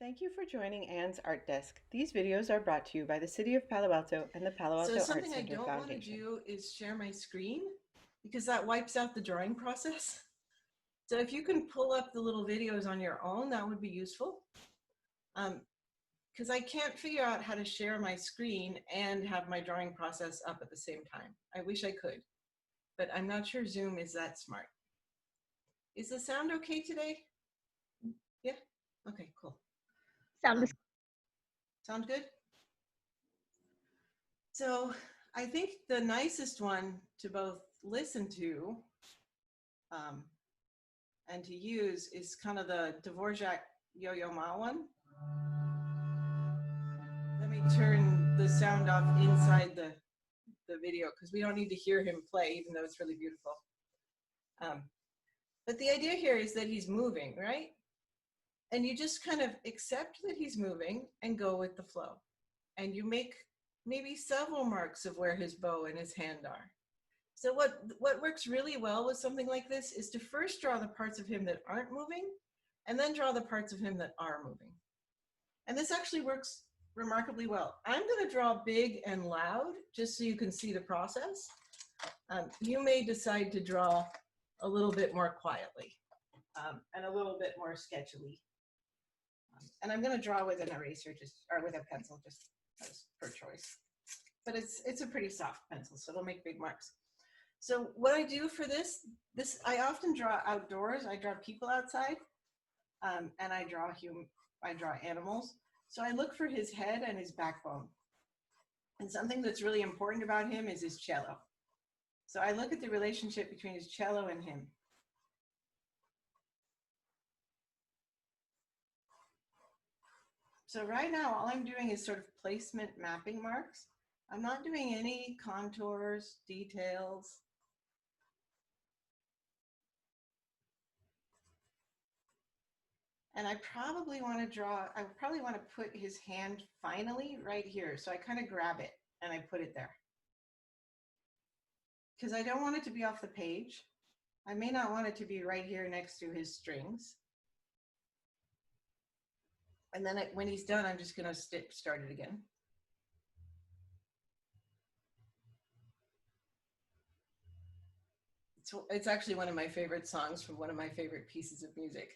Thank you for joining Anne's Art Desk. These videos are brought to you by the City of Palo Alto and the Palo So Alto Art something I Center don't want to Foundation. do is share my screen because that wipes out the drawing process. So if you can pull up the little videos on your own, that would be useful. Because I can't figure out how to share my screen and have my drawing process up at the same time. I wish I could, but I'm not sure Zoom is that smart. Is the sound okay today? Yeah? Okay, cool. Sound Sound good? So I think the nicest one to both listen to and to use is kind of the Dvorak Yo-Yo Ma one. Let me turn the sound off inside the video because we don't need to hear him play, even though it's really beautiful. But the idea here is that he's moving, right? And you just kind of accept that he's moving and go with the flow. And you make maybe several marks of where his bow and his hand are. So what works really well with something like this is to first draw the parts of him that aren't moving and then draw the parts of him that are moving. And this actually works remarkably well. I'm going to draw big and loud just so you can see the process. You may decide to draw a little bit more quietly and a little bit more sketchily. And I'm going to draw with an eraser or with a pencil just as per choice. But it's a pretty soft pencil, so it'll make big marks. So what I do for this I often draw outdoors. I draw people outside, and I draw animals. So I look for his head and his backbone. And something that's really important about him is his cello. So I look at the relationship between his cello and him. So right now, all I'm doing is sort of placement mapping marks. I'm not doing any contours, details. And I probably want to put his hand finally right here. So I kind of grab it and I put it there. Because I don't want it to be off the page. I may not want it to be right here next to his strings. And then when he's done, I'm just going to start it again. It's actually one of my favorite songs from one of my favorite pieces of music.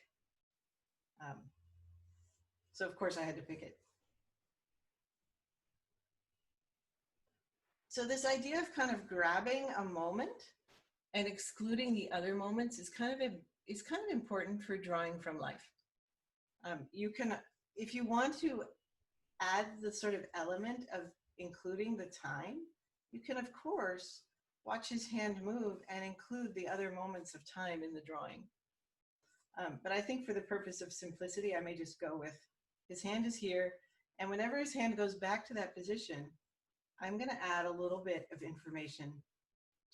So of course I had to pick it. So this idea of kind of grabbing a moment and excluding the other moments is kind of important for drawing from life. You can, if you want to add the sort of element of including the time, you can of course watch his hand move and include the other moments of time in the drawing. But I think for the purpose of simplicity, I may just go with his hand is here, and whenever his hand goes back to that position, I'm going to add a little bit of information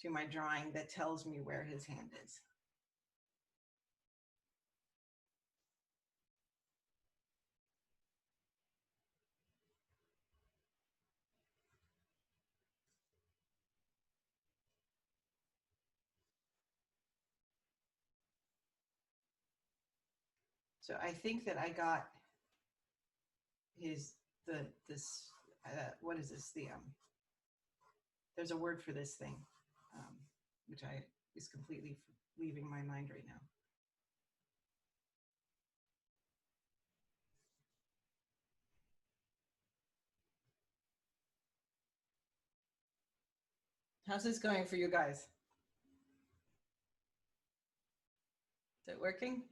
to my drawing that tells me where his hand is. So I think that I got what is this? There's a word for this thing, which is completely leaving my mind right now. How's this going for you guys? Is it working?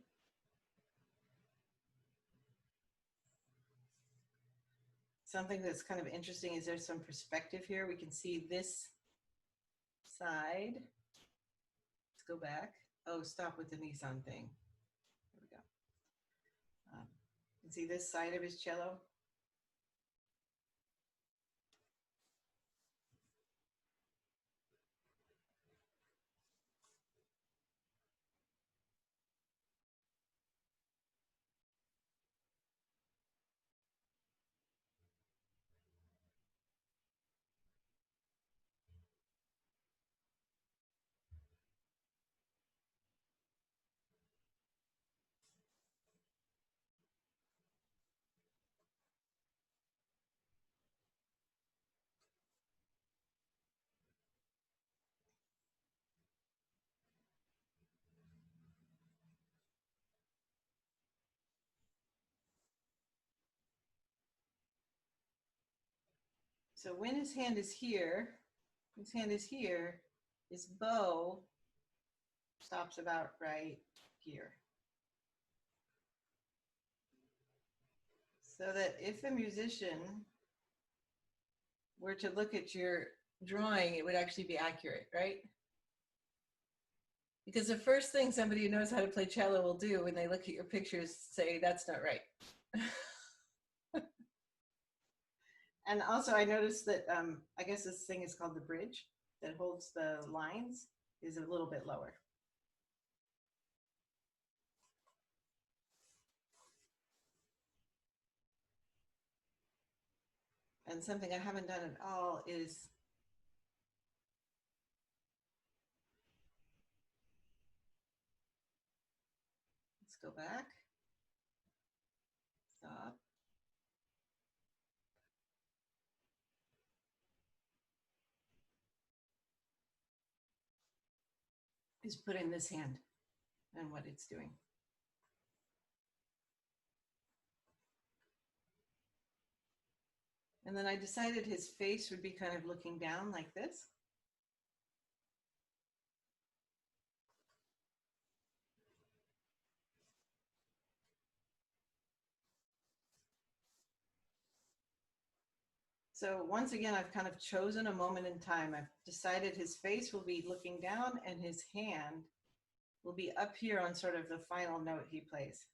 Something that's kind of interesting is there's some perspective here. We can see this side. Let's go back. Oh, stop with the Nissan thing. There we go. You can see this side of his cello. So when his hand is here, his bow stops about right here. So that if a musician were to look at your drawing, it would actually be accurate, right? Because the first thing somebody who knows how to play cello will do when they look at your pictures, say, that's not right. And also I noticed that, I guess this thing is called the bridge that holds the lines is a little bit lower. And something I haven't done at all is let's go back, stop. Is put in this hand and what it's doing. And then I decided his face would be kind of looking down like this. So once again, I've kind of chosen a moment in time. I've decided his face will be looking down and his hand will be up here on sort of the final note he plays.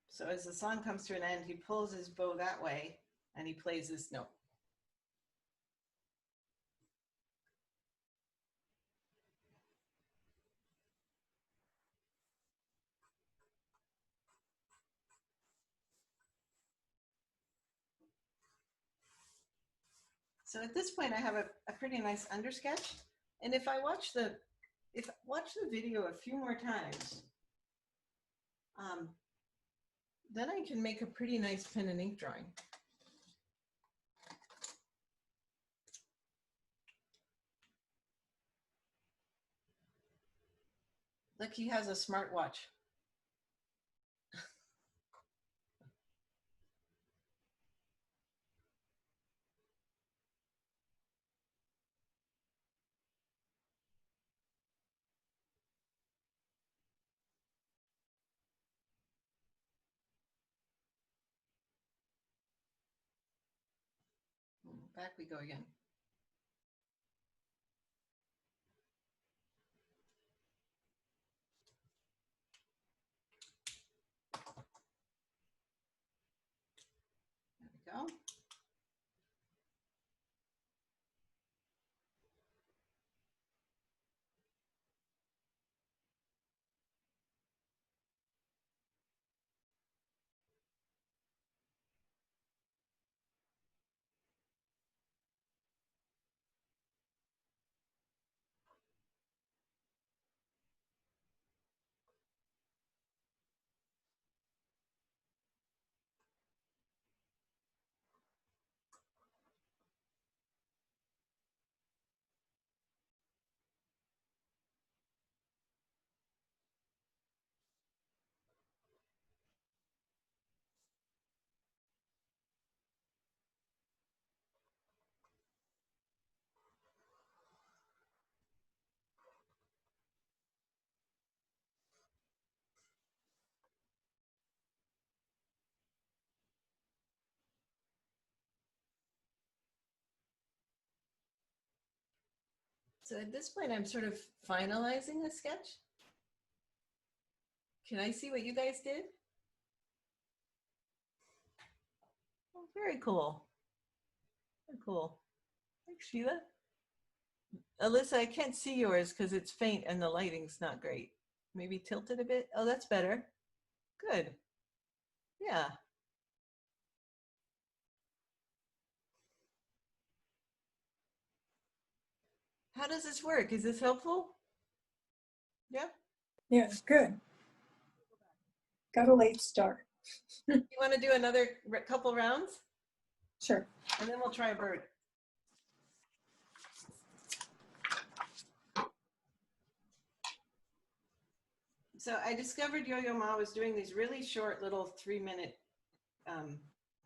So as the song comes to an end, he pulls his bow that way and he plays this note. So at this point, I have a pretty nice undersketch. And if I watch the video a few more times, then I can make a pretty nice pen and ink drawing. Look, he has a smartwatch. Back we go again. There we go. So at this point, I'm sort of finalizing the sketch. Can I see what you guys did? Oh, very cool. Very cool. Thanks, Sheila. Alyssa, I can't see yours because it's faint and the lighting's not great. Maybe tilt it a bit. Oh, that's better. Good. Yeah. How does this work? Is this helpful? Yeah. Yes, good. Got a late start. You want to do another couple rounds? Sure. And then we'll try a bird. So I discovered Yo-Yo Ma was doing these really short little 3-minute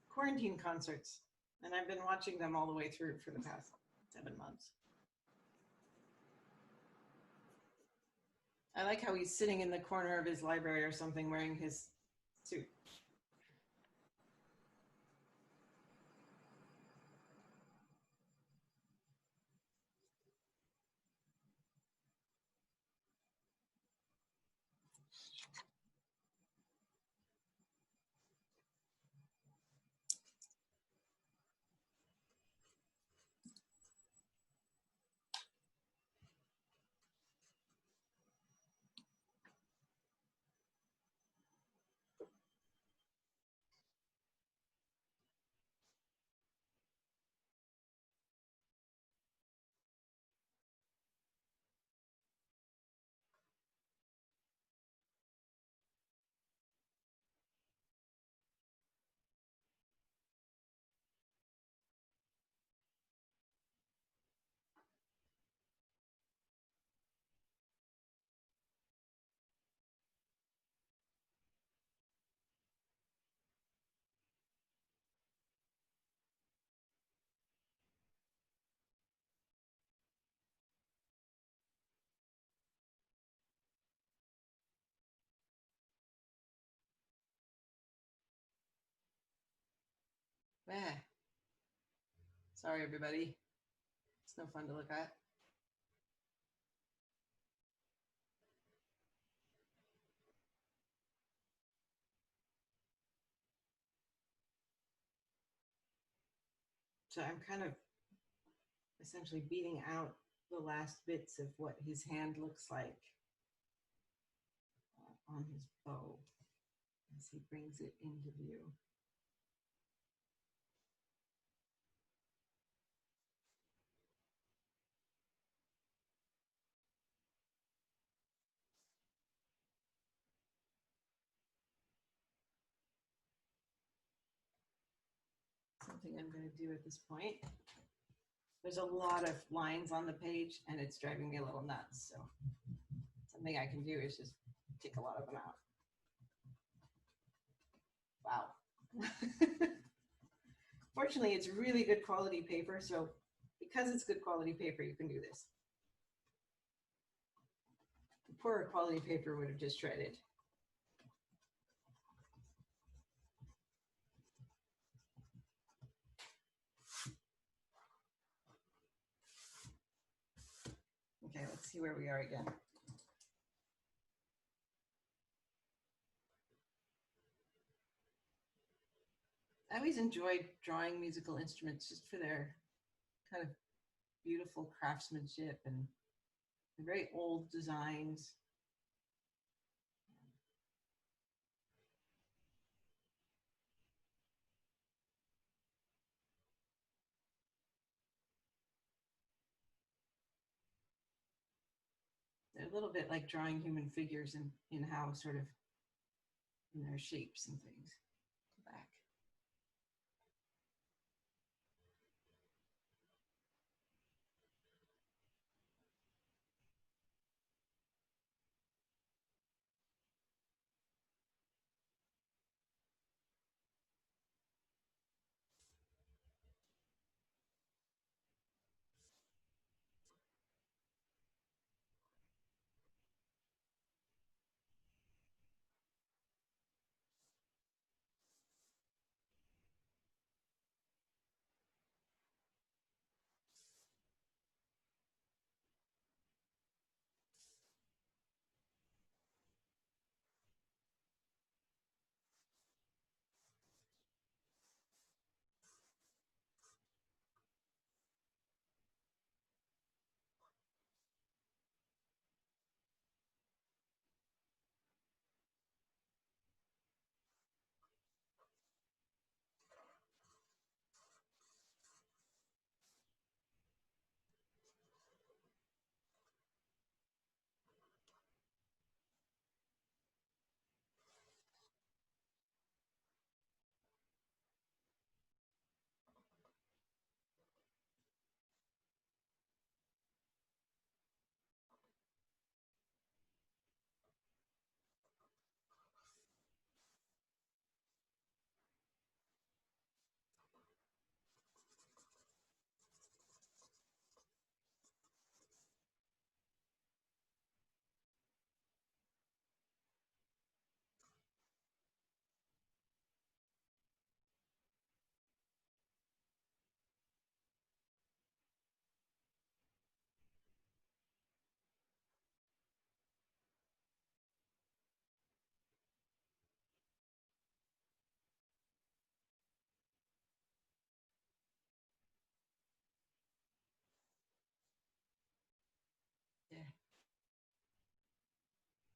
quarantine concerts, and I've been watching them all the way through for the past 7 months. I like how he's sitting in the corner of his library or something wearing his suit. Eh. Sorry, everybody. It's no fun to look at. So I'm kind of essentially beating out the last bits of what his hand looks like on his bow as he brings it into view. Something I'm going to do at this point. There's a lot of lines on the page and it's driving me a little nuts. So something I can do is just take a lot of them out. Wow. Fortunately, it's really good quality paper. So because it's good quality paper, you can do this. The poorer quality paper would have just shredded. Okay, let's see where we are again. I always enjoyed drawing musical instruments just for their kind of beautiful craftsmanship and the very old designs. They're a little bit like drawing human figures in how sort of in their shapes and things. Go back.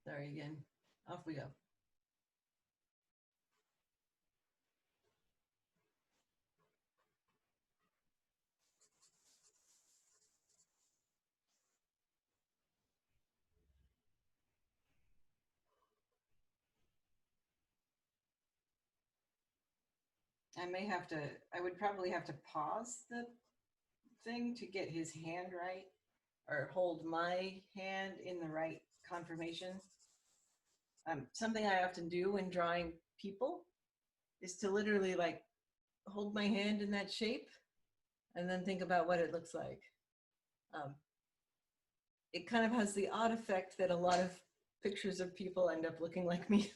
Sorry again. Off we go. I would probably have to pause the thing to get his hand right, or hold my hand in the right conformation. Something I often do when drawing people is to literally like hold my hand in that shape and then think about what it looks like. It kind of has the odd effect that a lot of pictures of people end up looking like me.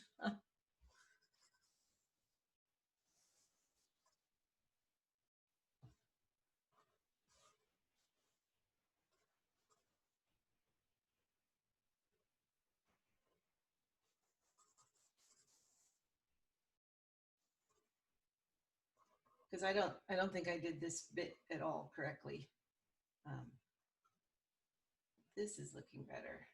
Because I don't think I did this bit at all correctly. This is looking better.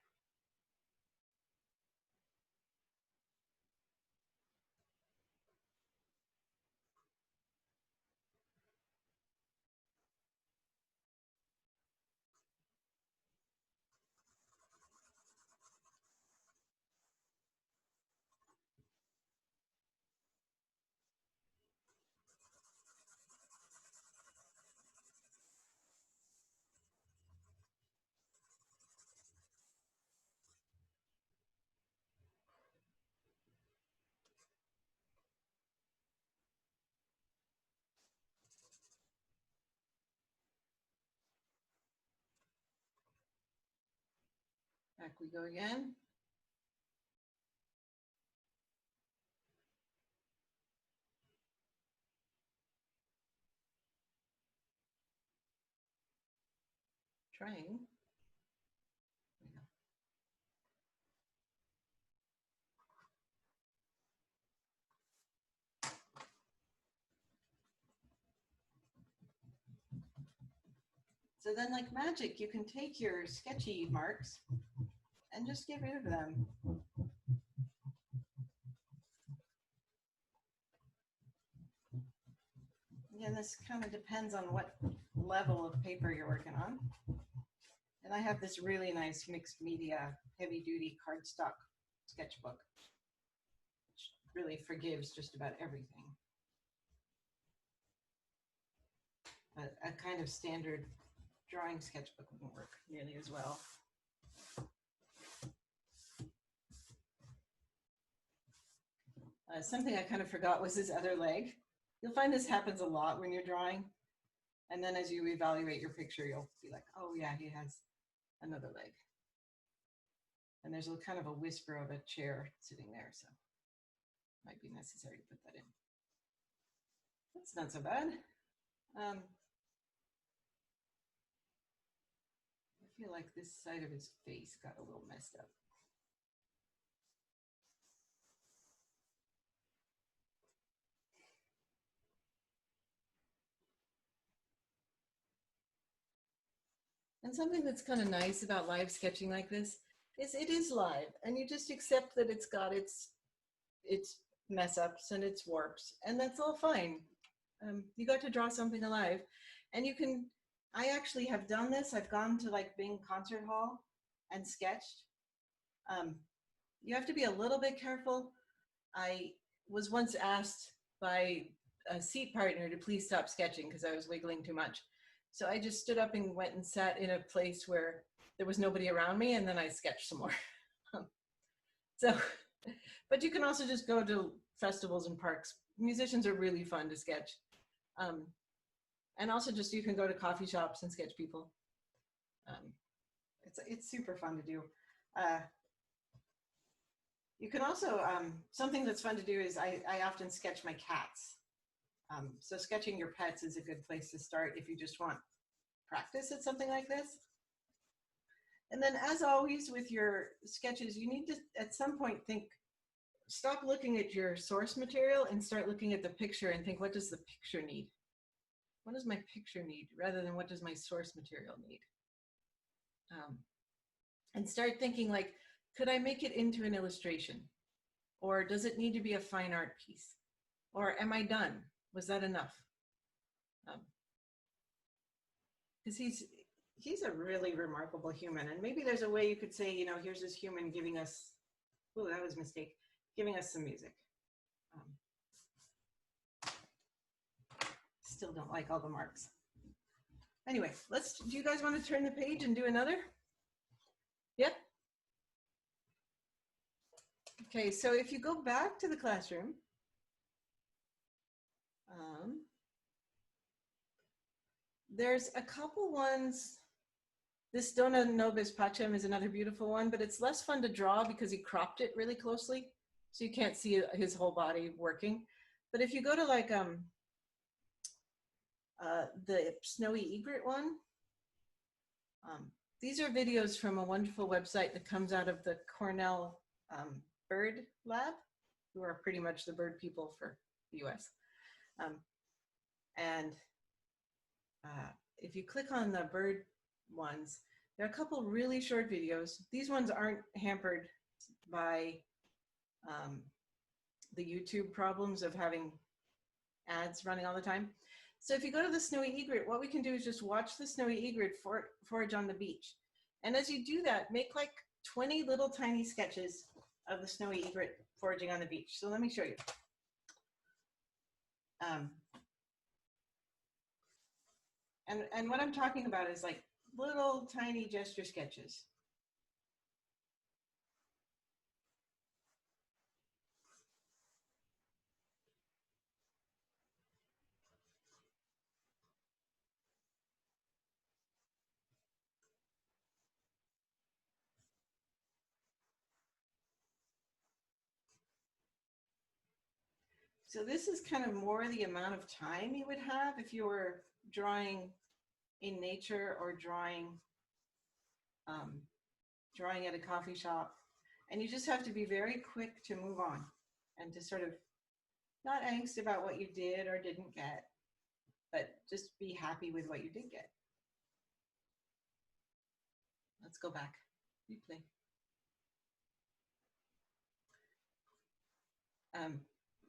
Back we go again. Trying. So then, like magic, you can take your sketchy marks and just get rid of them. Again, this kind of depends on what level of paper you're working on. And I have this really nice mixed media, heavy duty cardstock sketchbook, which really forgives just about everything. But a kind of standard drawing sketchbook wouldn't work nearly as well. Something I kind of forgot was his other leg. You'll find this happens a lot when you're drawing. And then as you evaluate your picture, you'll be like, oh yeah, he has another leg. And there's a kind of a whisper of a chair sitting there, so it might be necessary to put that in. That's not so bad. I feel like this side of his face got a little messed up. And something that's kind of nice about live sketching like this is it is live, and you just accept that it's got its mess ups and its warps, and that's all fine. You got to draw something alive, and you can. I actually have done this. I've gone to like Bing Concert Hall and sketched. You have to be a little bit careful. I was once asked by a seat partner to please stop sketching because I was wiggling too much. So I just stood up and went and sat in a place where there was nobody around me, and then I sketched some more. But you can also just go to festivals and parks. Musicians are really fun to sketch. And also just you can go to coffee shops and sketch people. It's super fun to do. You can also, something that's fun to do is I often sketch my cats. So sketching your pets is a good place to start if you just want practice at something like this. And then as always with your sketches, you need to at some point stop looking at your source material and start looking at the picture and think, what does the picture need? What does my picture need rather than what does my source material need? And start thinking like, could I make it into an illustration? Or does it need to be a fine art piece? Or am I done? Was that enough? Because he's a really remarkable human. And maybe there's a way you could say, you know, here's this human giving us, oh, that was a mistake, giving us some music. Still don't like all the marks. Anyway, do you guys want to turn the page and do another? Yep. Okay, so if you go back to the classroom, there's a couple ones. This Dona Nobis Pacem is another beautiful one, but it's less fun to draw because he cropped it really closely, so you can't see his whole body working. But if you go to like the Snowy Egret one, these are videos from a wonderful website that comes out of the Cornell Bird Lab, who are pretty much the bird people for the US. If you click on the bird ones, there are a couple really short videos. These ones aren't hampered by the YouTube problems of having ads running all the time. So if you go to the Snowy Egret, what we can do is just watch the Snowy Egret forage on the beach. And as you do that, make like 20 little tiny sketches of the Snowy Egret foraging on the beach. So let me show you. And what I'm talking about is like little tiny gesture sketches. So this is kind of more the amount of time you would have if you were drawing in nature or drawing at a coffee shop. And you just have to be very quick to move on and to sort of not angst about what you did or didn't get, but just be happy with what you did get. Let's go back. Replay.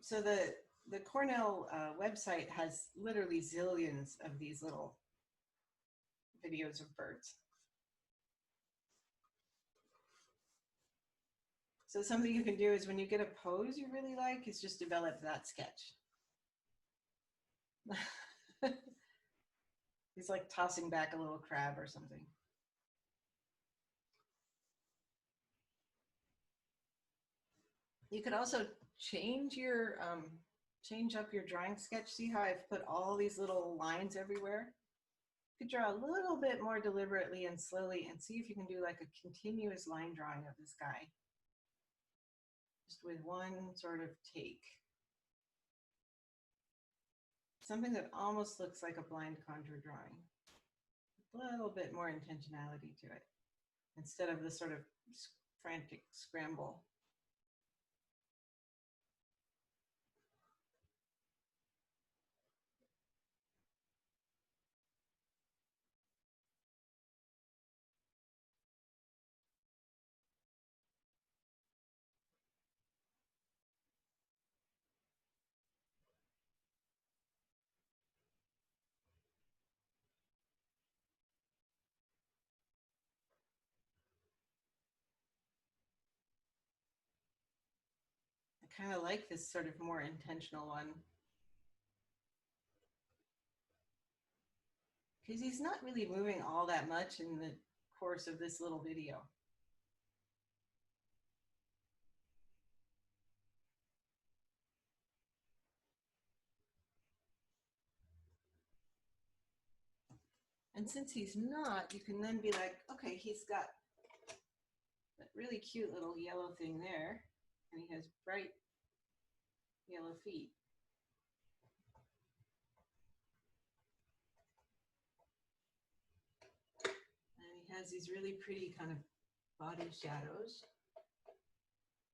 So the Cornell website has literally zillions of these little videos of birds. So something you can do is when you get a pose you really like is just develop that sketch. He's like tossing back a little crab or something. You could also change up your drawing sketch. See how I've put all these little lines everywhere? You could draw a little bit more deliberately and slowly and see if you can do like a continuous line drawing of this guy. Just with one sort of take. Something that almost looks like a blind contour drawing. A little bit more intentionality to it instead of the sort of frantic scramble. I kind of like this sort of more intentional one. Because he's not really moving all that much in the course of this little video. And since he's not, you can then be like, okay, he's got that really cute little yellow thing there, and he has bright yellow feet. And he has these really pretty kind of body shadows.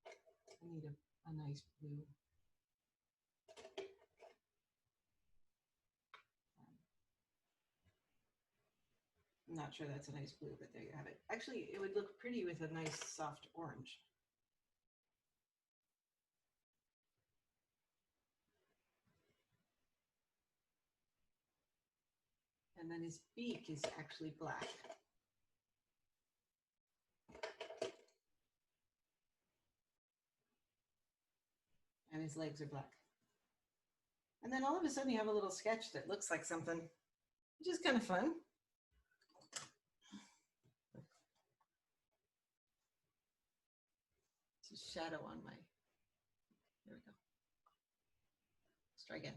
I need a nice blue. I'm not sure that's a nice blue, but there you have it. Actually, it would look pretty with a nice soft orange. And then his beak is actually black. And his legs are black. And then all of a sudden you have a little sketch that looks like something, which is kind of fun. It's a shadow on my, there we go. Let's try again.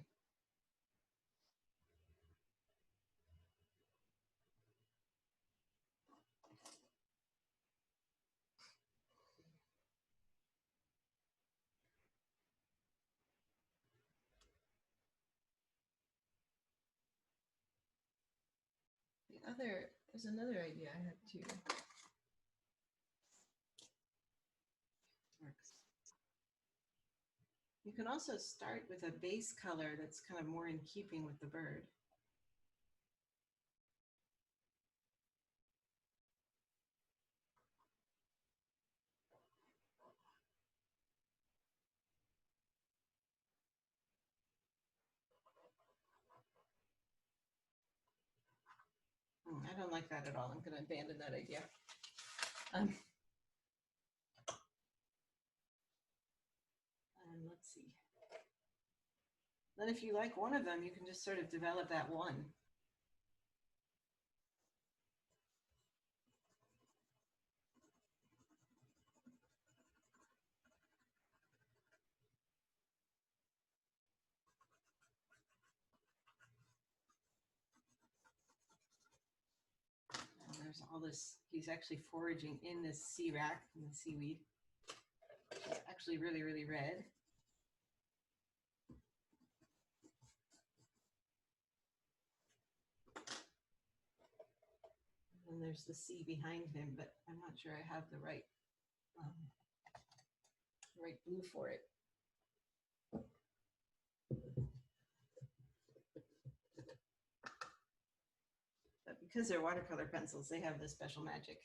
There's another idea I had too. Works. You can also start with a base color that's kind of more in keeping with the bird. I don't like that at all. I'm going to abandon that idea. And let's see. Then if you like one of them, you can just sort of develop that one. And there's all this, he's actually foraging in this sea rack, in the seaweed. It's actually really, really red. And there's the sea behind him, but I'm not sure I have the right blue for it. But because they're watercolor pencils, they have this special magic.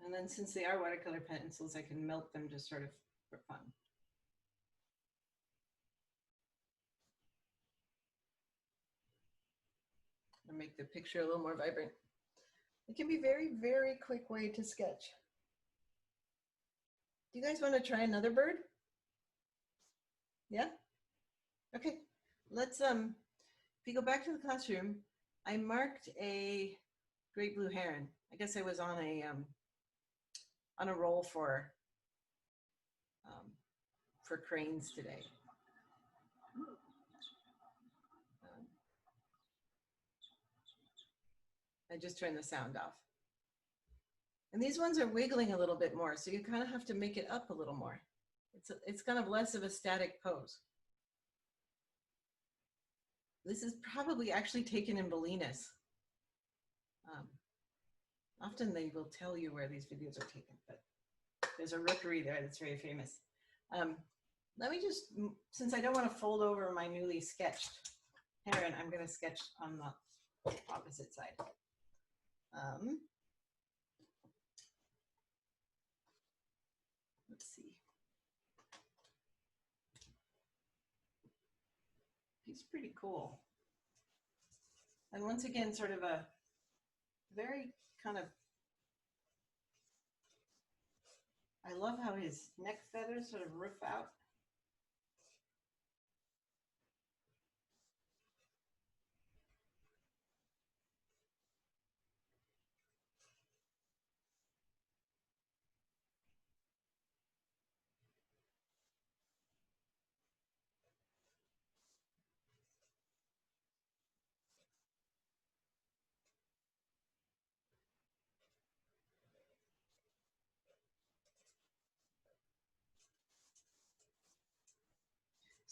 And then since they are watercolor pencils, I can melt them just sort of for fun. And make the picture a little more vibrant. It can be a very, very quick way to sketch. Do you guys want to try another bird? Yeah? Okay, let's, if you go back to the classroom, I marked a great blue heron. I guess I was on a roll for cranes today. I just turned the sound off. And these ones are wiggling a little bit more, so you kind of have to make it up a little more. It's kind of less of a static pose. This is probably actually taken in Bolinas. Often they will tell you where these videos are taken, but there's a rookery there that's very famous. Let me just, since I don't want to fold over my newly sketched heron, I'm going to sketch on the opposite side. Let's see. He's pretty cool. And once again, sort of a very kind of, I love how his neck feathers sort of roof out.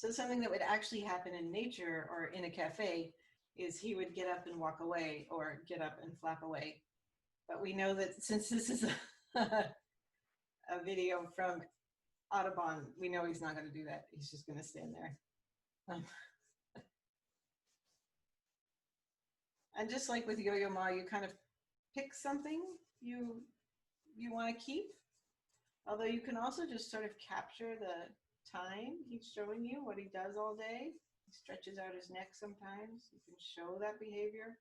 So something that would actually happen in nature or in a cafe is he would get up and walk away or get up and flap away. But we know that since this is a video from Audubon, we know he's not going to do that. He's just going to stand there. And just like with Yo-Yo Ma, you kind of pick something you want to keep. Although you can also just sort of capture the time he's showing you, what he does all day. He stretches out his neck sometimes. You can show that behavior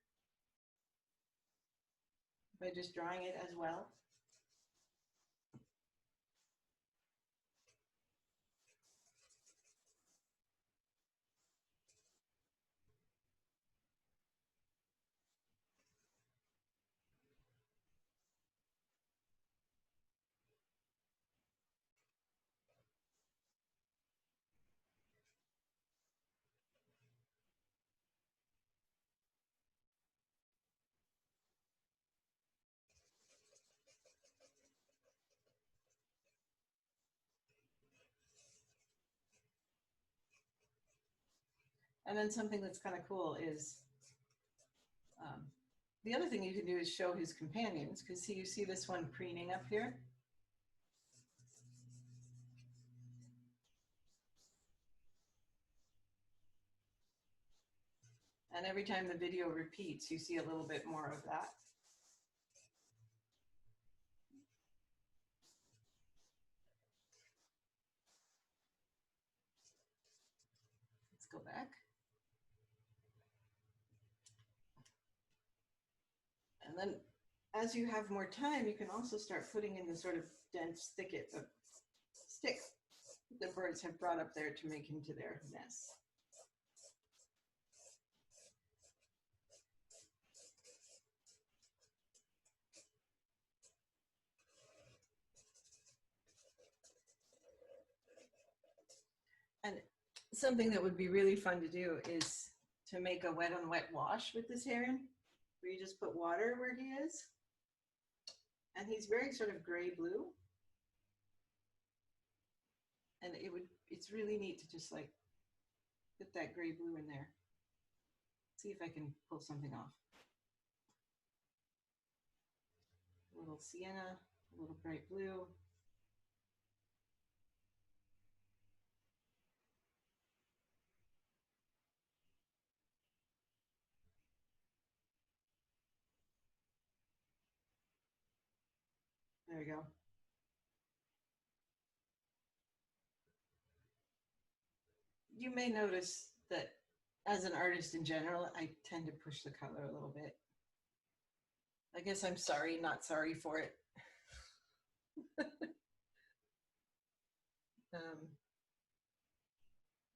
by just drawing it as well. And then something that's kind of cool is the other thing you can do is show his companions, because you see this one preening up here. And every time the video repeats, you see a little bit more of that. Let's go back. And then as you have more time, you can also start putting in the sort of dense thicket of sticks the birds have brought up there to make into their nests. And something that would be really fun to do is to make a wet on wet wash with this heron, where you just put water where he is. And he's very sort of gray blue. And it's really neat to just like put that gray blue in there. See if I can pull something off. A little sienna, a little bright blue. There we go. You may notice that as an artist in general, I tend to push the color a little bit. I guess I'm sorry, not sorry for it.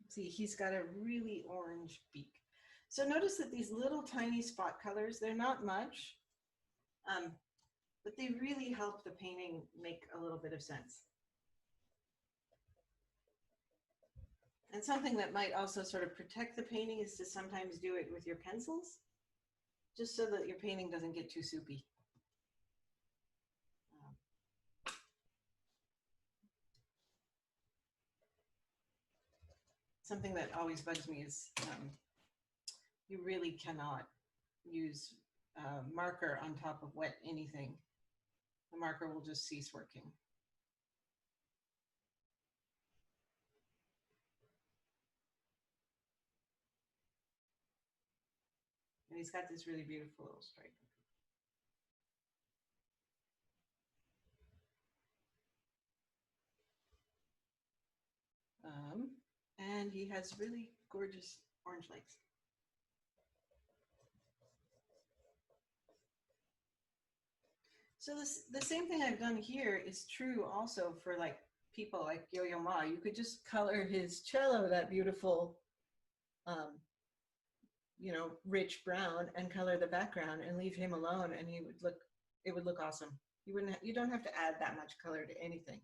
See, he's got a really orange beak. So notice that these little tiny spot colors, they're not much, but they really help the painting make a little bit of sense. And something that might also sort of protect the painting is to sometimes do it with your pencils, just so that your painting doesn't get too soupy. Something that always bugs me is you really cannot use marker on top of wet anything. The marker will just cease working. And he's got this really beautiful little stripe. And he has really gorgeous orange legs. So the same thing I've done here is true also for like people like Yo-Yo Ma. You could just color his cello that beautiful, you know, rich brown, and color the background and leave him alone, and it would look awesome. You don't have to add that much color to anything.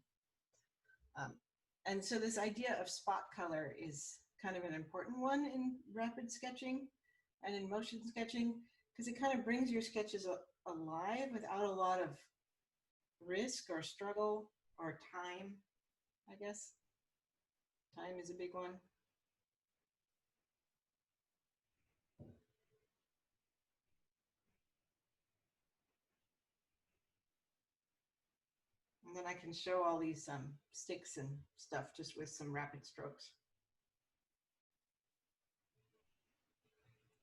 And so this idea of spot color is kind of an important one in rapid sketching and in motion sketching, because it kind of brings your sketches alive without a lot of risk or struggle or time, I guess. Time is a big one. And then I can show all these sticks and stuff just with some rapid strokes.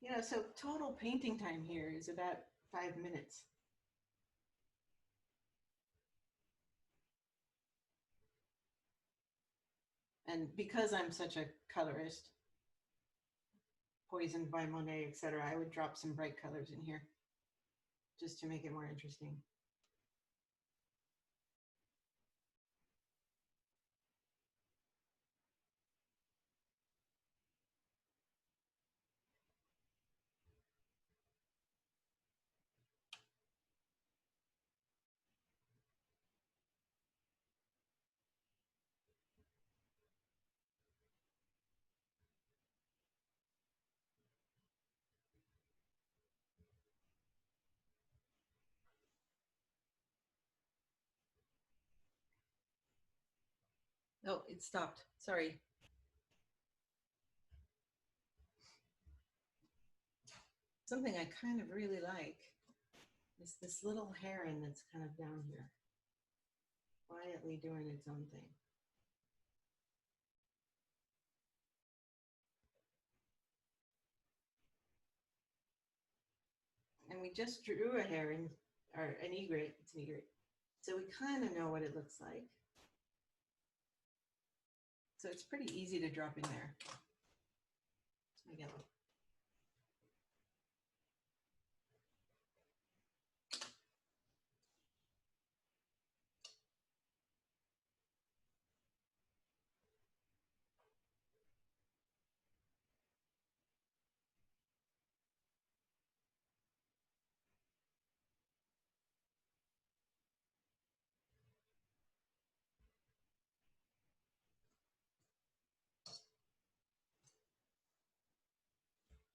Yeah, so total painting time here is about 5 minutes. And because I'm such a colorist, poisoned by Monet, etc., I would drop some bright colors in here just to make it more interesting. Oh, it stopped. Sorry. Something I kind of really like is this little heron that's kind of down here, quietly doing its own thing. And we just drew a heron, or an egret, it's an egret. So we kind of know what it looks like. So it's pretty easy to drop in there. It's my yellow.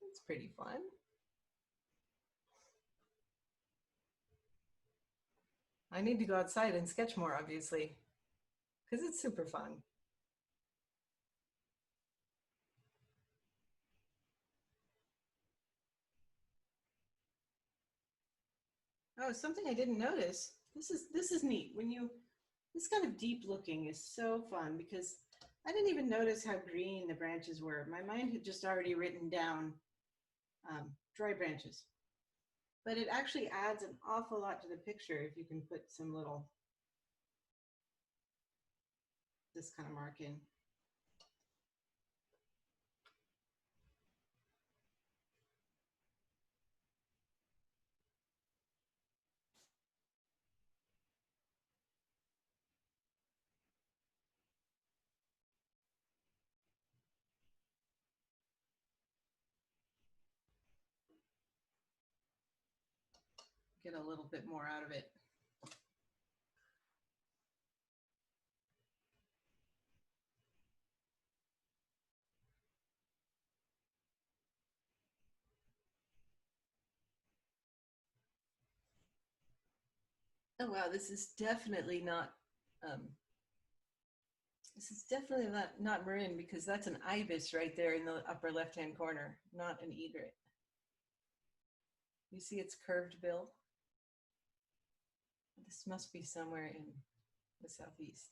It's pretty fun. I need to go outside and sketch more, obviously, because it's super fun. Oh, something I didn't notice. This is neat. This kind of deep looking is so fun because I didn't even notice how green the branches were. My mind had just already written down dry branches. But it actually adds an awful lot to the picture if you can put some little, this kind of mark in. Get a little bit more out of it. Oh wow, this is definitely not not marin because that's an ibis right there in the upper left-hand corner, not an egret. You see its curved bill? This must be somewhere in the southeast.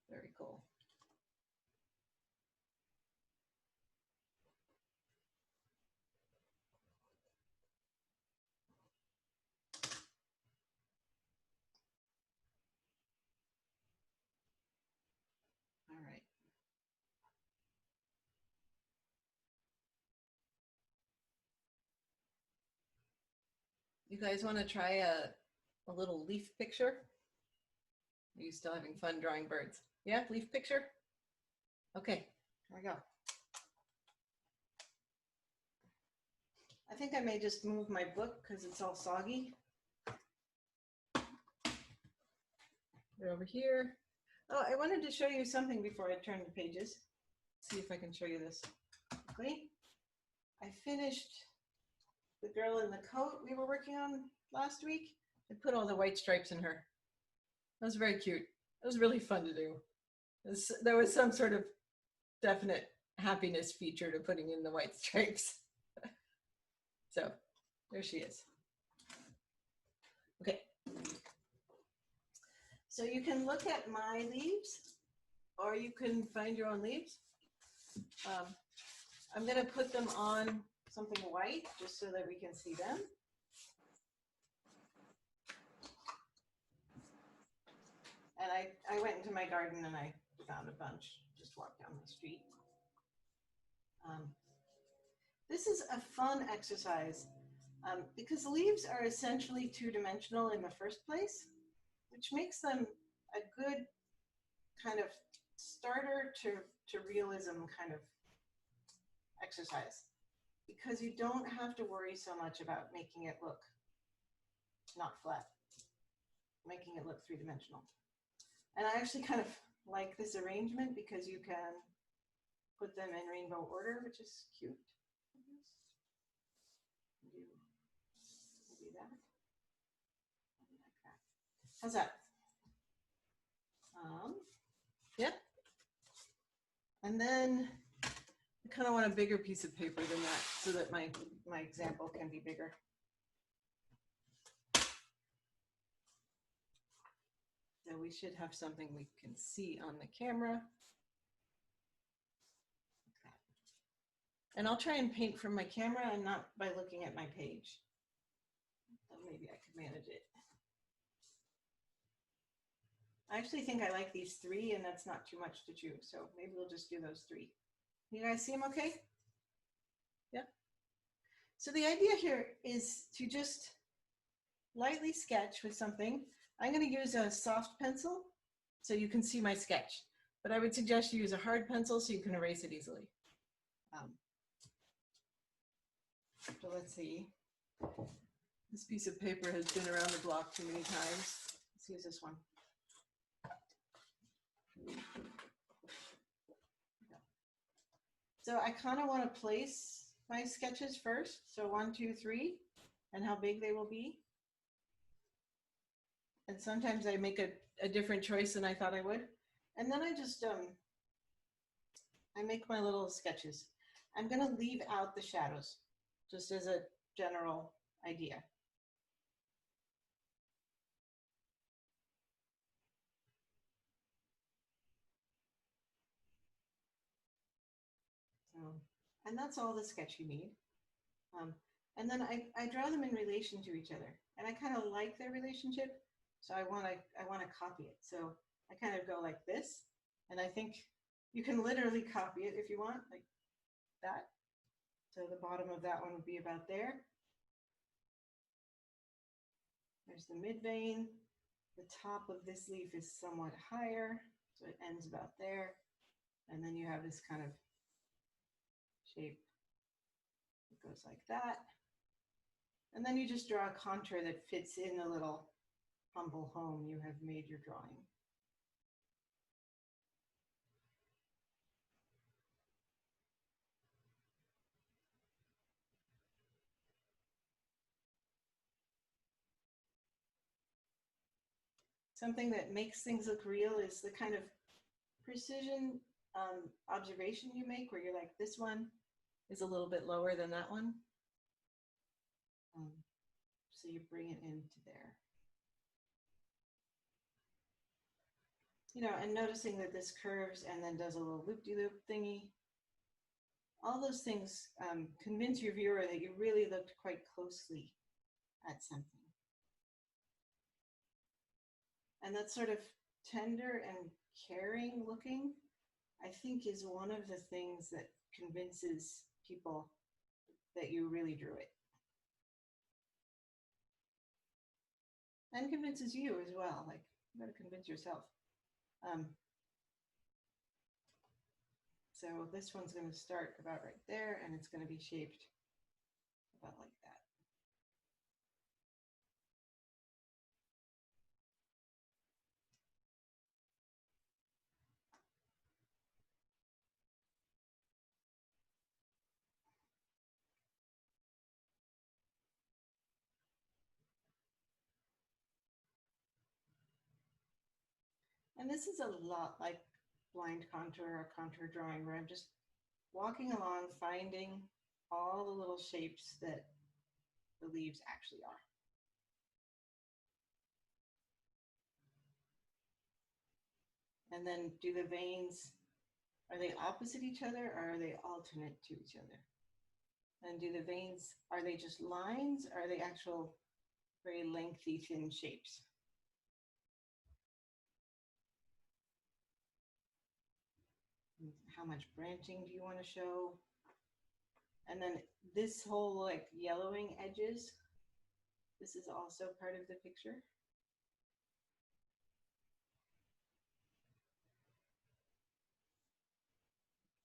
Very cool. All right. You guys want to try a little leaf picture? Are you still having fun drawing birds? Yeah, leaf picture? Okay, here we go. I think I may just move my book because it's all soggy. They're over here. Oh, I wanted to show you something before I turn the pages. See if I can show you this quickly. I finished the girl in the coat we were working on last week. I put all the white stripes in her. That was very cute. It was really fun to do. There was some sort of definite happiness feature to putting in the white stripes. So there she is. Okay. So you can look at my leaves, or you can find your own leaves. I'm going to put them on something white just so that we can see them. And I went into my garden and I found a bunch, just walked down the street. This is a fun exercise because leaves are essentially two-dimensional in the first place, which makes them a good kind of starter to realism kind of exercise, because you don't have to worry so much about making it look not flat, making it look three-dimensional. And I actually kind of like this arrangement because you can put them in rainbow order, which is cute. Do that. How's that? Yep. And then I kind of want a bigger piece of paper than that so that my example can be bigger. So we should have something we can see on the camera. And I'll try and paint from my camera and not by looking at my page. So maybe I could manage it. I actually think I like these three, and that's not too much to choose. So maybe we'll just do those three. You guys see them okay? Yeah. So the idea here is to just lightly sketch with something. I'm going to use a soft pencil so you can see my sketch, but I would suggest you use a hard pencil so you can erase it easily. So let's see. This piece of paper has been around the block too many times. Let's use this one. So I kind of want to place my sketches first. So 1, 2, 3, and how big they will be. And sometimes I make a different choice than I thought I would. And then I just, I make my little sketches. I'm going to leave out the shadows, just as a general idea. And that's all the sketch you need. And then I draw them in relation to each other, and I kind of like their relationship, so I want to copy it. So I kind of go like this, and I think you can literally copy it if you want, like that. So the bottom of that one would be about there. There's the mid vein. The top of this leaf is somewhat higher, so it ends about there, and then you have this kind of shape. It goes like that. And then you just draw a contour that fits in the little humble home you have made your drawing. Something that makes things look real is the kind of precision observation you make where you're like, this one is a little bit lower than that one. So you bring it into there. You know, and noticing that this curves and then does a little loop-de-loop thingy. All those things convince your viewer that you really looked quite closely at something. And that sort of tender and caring looking, I think, is one of the things that convinces people that you really drew it. And convinces you as well. Like, you gotta convince yourself. So this one's going to start about right there, and it's going to be shaped about like that. And this is a lot like blind contour or contour drawing, where I'm just walking along, finding all the little shapes that the leaves actually are. And then do the veins, are they opposite each other or are they alternate to each other? And do the veins, are they just lines? Or are they actual very lengthy, thin shapes? How much branching do you want to show? And then this whole like yellowing edges, this is also part of the picture.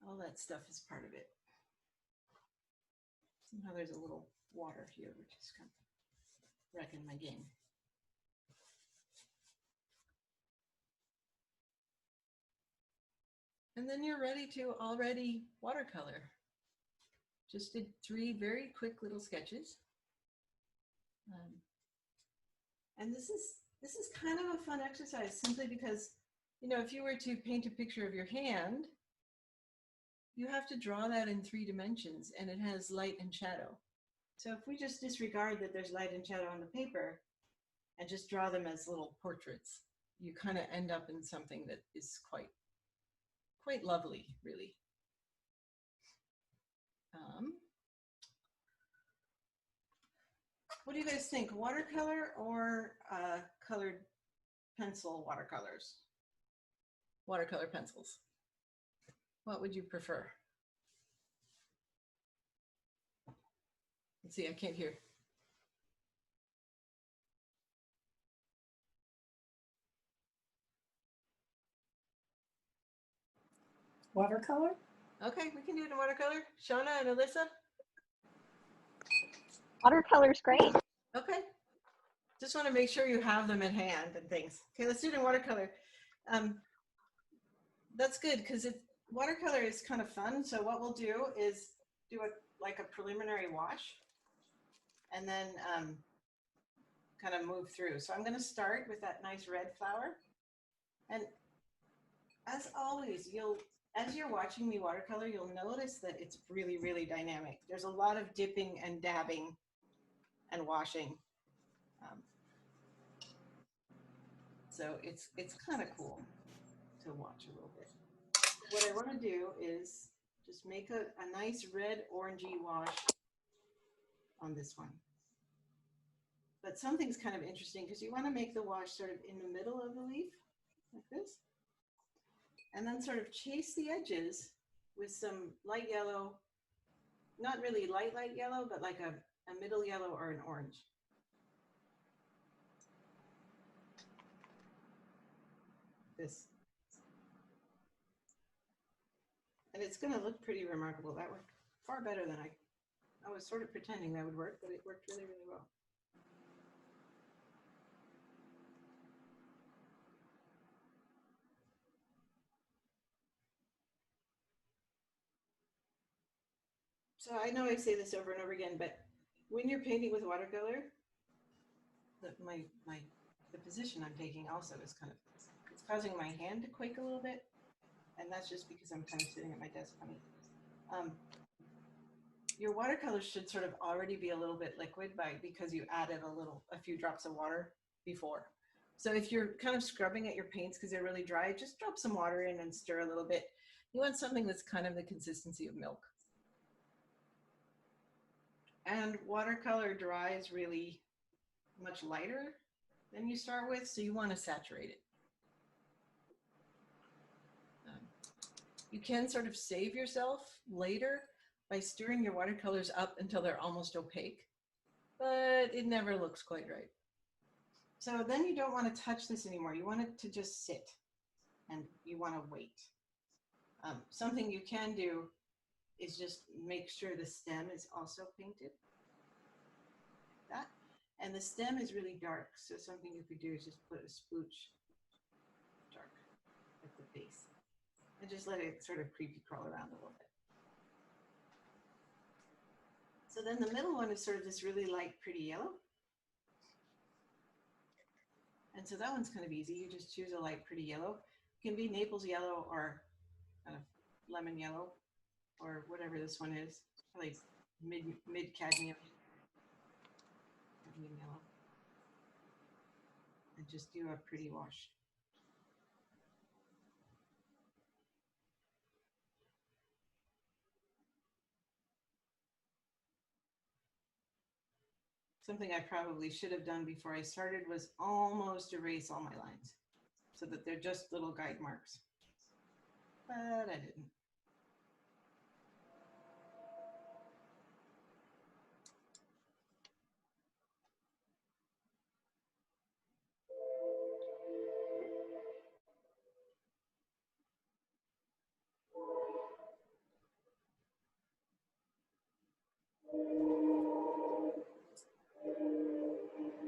All that stuff is part of it. Somehow there's a little water here, which is kind of wrecking my game. And then you're ready to already watercolor. Just did 3 very quick little sketches. And this is kind of a fun exercise simply because, you know, if you were to paint a picture of your hand, you have to draw that in 3 dimensions and it has light and shadow. So if we just disregard that there's light and shadow on the paper and just draw them as little portraits, you kind of end up in something that is quite lovely, really. What do you guys think? Watercolor or colored pencil watercolors? Watercolor pencils. What would you prefer? Let's see, I can't hear. Watercolor? Okay, we can do it in watercolor. Shauna and Alyssa? Watercolor's great. Okay. Just want to make sure you have them at hand and things. Okay, let's do it in watercolor. That's good because watercolor is kind of fun. So what we'll do is do like a preliminary wash and then kind of move through. So I'm going to start with that nice red flower. And as always, as you're watching me watercolor, you'll notice that it's really, really dynamic. There's a lot of dipping and dabbing and washing. So it's kind of cool to watch a little bit. What I want to do is just make a nice red orangey wash on this one. But something's kind of interesting because you want to make the wash sort of in the middle of the leaf, like this. And then sort of chase the edges with some light yellow, not really light yellow, but like a middle yellow or an orange. This. And it's going to look pretty remarkable. That worked far better than I was sort of pretending that would work, but it worked really, really well. So I know I say this over and over again, but when you're painting with watercolor, the position I'm taking also is kind of, it's causing my hand to quake a little bit. And that's just because I'm kind of sitting at my desk funny. Your watercolor should sort of already be a little bit liquid because you added a few drops of water before. So if you're kind of scrubbing at your paints because they're really dry, just drop some water in and stir a little bit. You want something that's kind of the consistency of milk. And watercolor dries really much lighter than you start with, so you want to saturate it. You can sort of save yourself later by stirring your watercolors up until they're almost opaque, but it never looks quite right. So then you don't want to touch this anymore. You want it to just sit and you want to wait. Something you can do is just make sure the stem is also painted. Like that. And the stem is really dark, so something you could do is just put a splooch dark at the base. And just let it sort of creepy crawl around a little bit. So then the middle one is sort of this really light, pretty yellow. And so that one's kind of easy. You just choose a light, pretty yellow. It can be Naples yellow or kind of lemon yellow. or whatever this one is, like mid cadmium yellow, and just do a pretty wash. Something I probably should have done before I started was almost erase all my lines so that they're just little guide marks, but I didn't.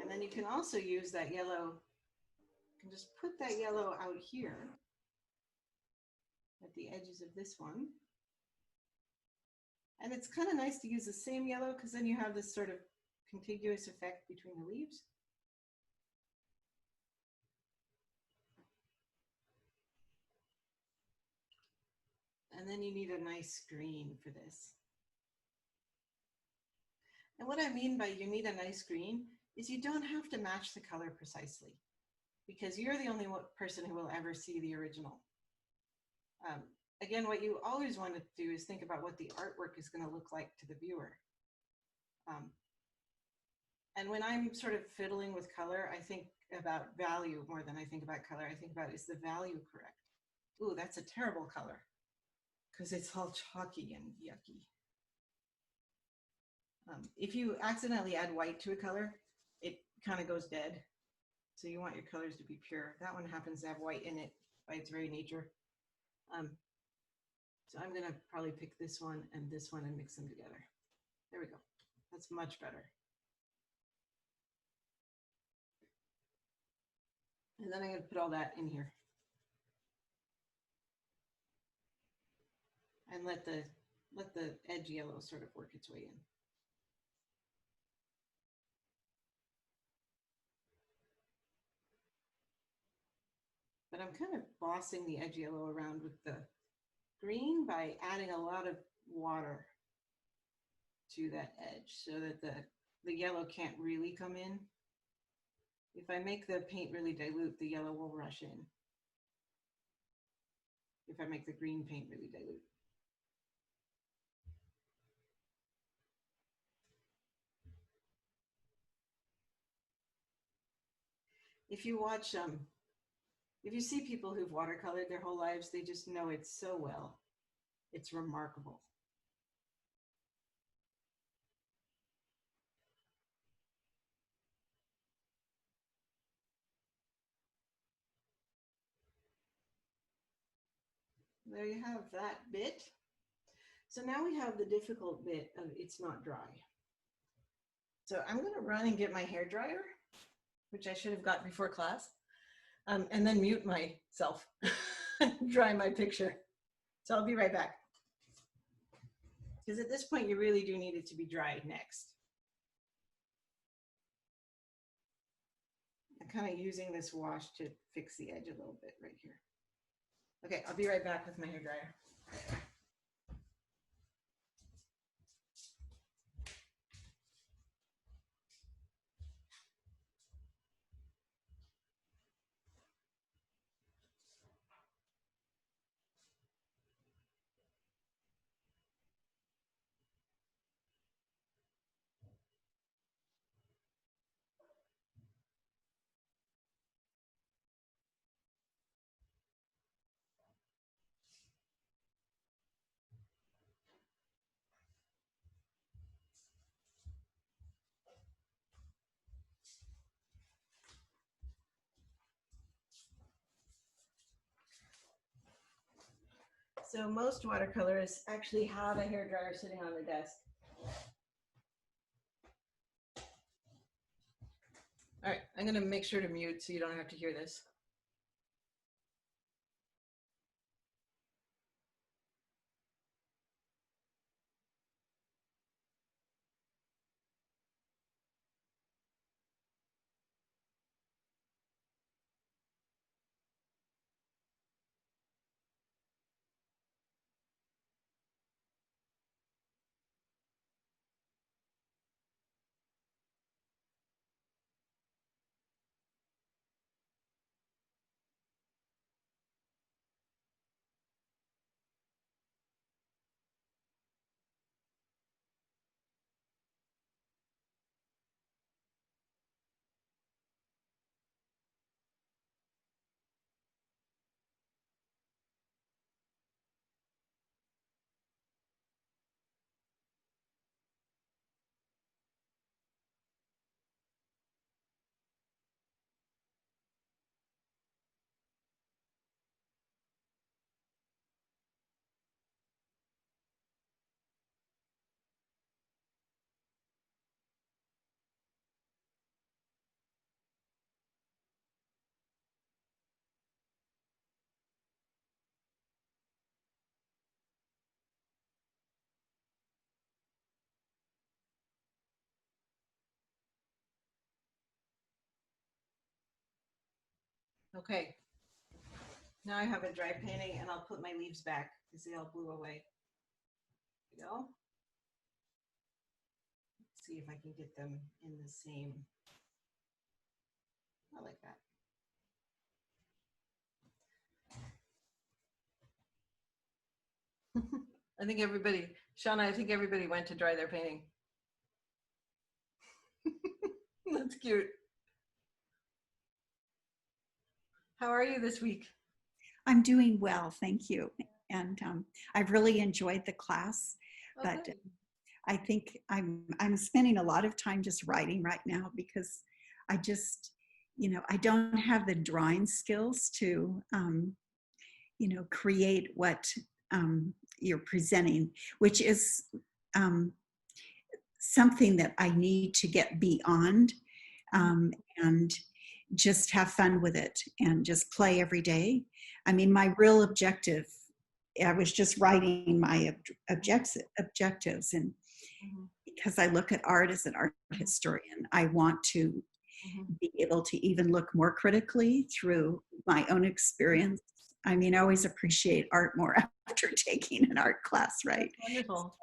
And then you can also use that yellow, you can just put that yellow out here at the edges of this one. And it's kind of nice to use the same yellow because then you have this sort of contiguous effect between the leaves. And then you need a nice green for this. And what I mean by you need a nice green is you don't have to match the color precisely because you're the only person who will ever see the original. Again, what you always want to do is think about what the artwork is going to look like to the viewer. And when I'm sort of fiddling with color, I think about value more than I think about color. I think about, is the value correct? Ooh, that's a terrible color because it's all chalky and yucky. If you accidentally add white to a color, it kind of goes dead. So you want your colors to be pure. That one happens to have white in it by its very nature. So I'm gonna probably pick this one and mix them together. There we go. That's much better. And then I'm gonna put all that in here. And let the edge yellow sort of work its way in. But I'm kind of bossing the edge yellow around with the green by adding a lot of water to that edge so that the yellow can't really come in. If I make the paint really dilute, the yellow will rush in. If I make the green paint really dilute. If you watch, if you see people who've watercolored their whole lives, they just know it so well. It's remarkable. There you have that bit. So now we have the difficult bit of it's not dry. So I'm going to run and get my hair dryer, which I should have got before class, and then mute myself, dry my picture. So I'll be right back. Because at this point, you really do need it to be dry next. I'm kind of using this wash to fix the edge a little bit right here. Okay, I'll be right back with my hair dryer. So most watercolorists actually have a hairdryer sitting on their desk. All right, I'm gonna make sure to mute so you don't have to hear this. Okay. Now I have a dry painting and I'll put my leaves back because they all blew away. There we go. Let's see if I can get them in the same. I like that. I think everybody, Shauna, I think everybody went to dry their painting. That's cute. How are you this week? I'm doing well, thank you. And I've really enjoyed the class, but Okay. I think I'm spending a lot of time just writing right now because I just, I don't have the drawing skills to, create what you're presenting, which is something that I need to get beyond and just have fun with it and just play every day. I mean, my real objective, I was just writing my objectives, and because I look at art as an art historian, I want to be able to even look more critically through my own experience. I mean, I always appreciate art more after taking an art class, right? Wonderful.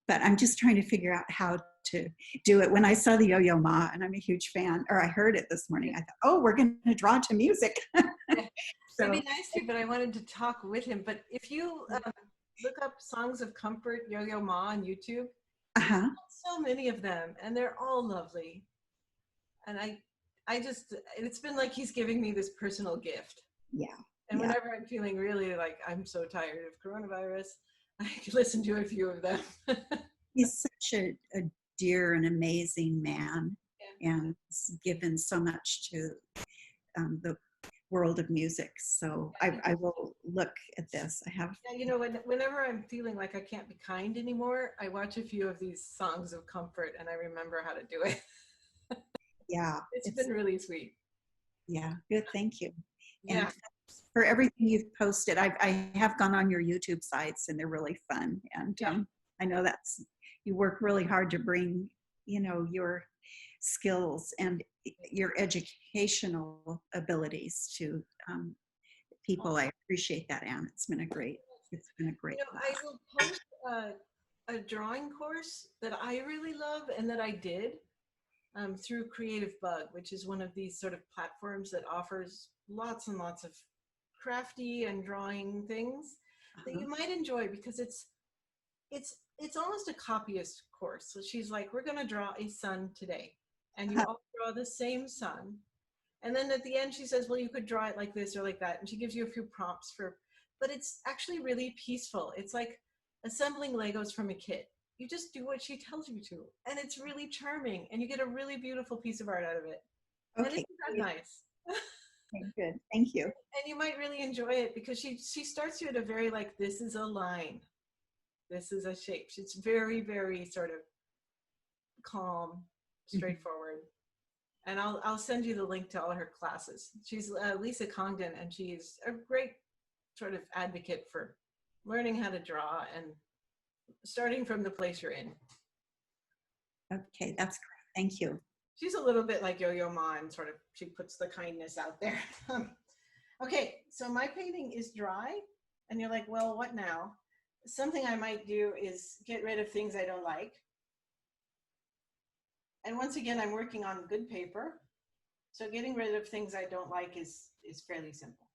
But I'm just trying to figure out how to do it. When I saw the Yo-Yo Ma, and I'm a huge fan, or I heard it this morning, I thought, oh, we're going to draw to music. So, it'd be nice to, but I wanted to talk with him. But if you look up Songs of Comfort, Yo-Yo Ma on YouTube, so many of them, and they're all lovely. And I just, it's been like he's giving me this personal gift. Yeah. And whenever I'm feeling really like I'm so tired of coronavirus, I can listen to a few of them. He's such a dear and amazing man, and has given so much to the world of music. So I will look at this. I have. Yeah, whenever I'm feeling like I can't be kind anymore, I watch a few of these songs of comfort and I remember how to do it. Yeah. It's been really sweet. Yeah, good. Thank you. Yeah. And for everything you've posted, I have gone on your YouTube sites and they're really fun. And I know you work really hard to bring, your skills and your educational abilities to people. I appreciate that, Anne. It's been a great I will post a drawing course that I really love and that I did through Creative Bug, which is one of these sort of platforms that offers lots and lots of crafty and drawing things that you might enjoy, because it's almost a copyist course. So she's like, we're going to draw a sun today, and you all draw the same sun, and then at the end she says, well, you could draw it like this or like that, and she gives you a few prompts but it's actually really peaceful. It's like assembling Legos from a kit. You just do what she tells you to, and it's really charming, and you get a really beautiful piece of art out of it. Okay. And isn't that nice? Okay, good. Thank you. And you might really enjoy it because she starts you at a very like, this is a line, this is a shape. It's very, very sort of calm, straightforward. And I'll send you the link to all her classes. She's Lisa Congdon, and she's a great sort of advocate for learning how to draw and starting from the place you're in. Okay, that's great. Thank you. She's a little bit like Yo-Yo Ma, and sort of, she puts the kindness out there. Okay, so my painting is dry, and you're like, well, what now? Something I might do is get rid of things I don't like. And once again, I'm working on good paper. So getting rid of things I don't like is fairly simple.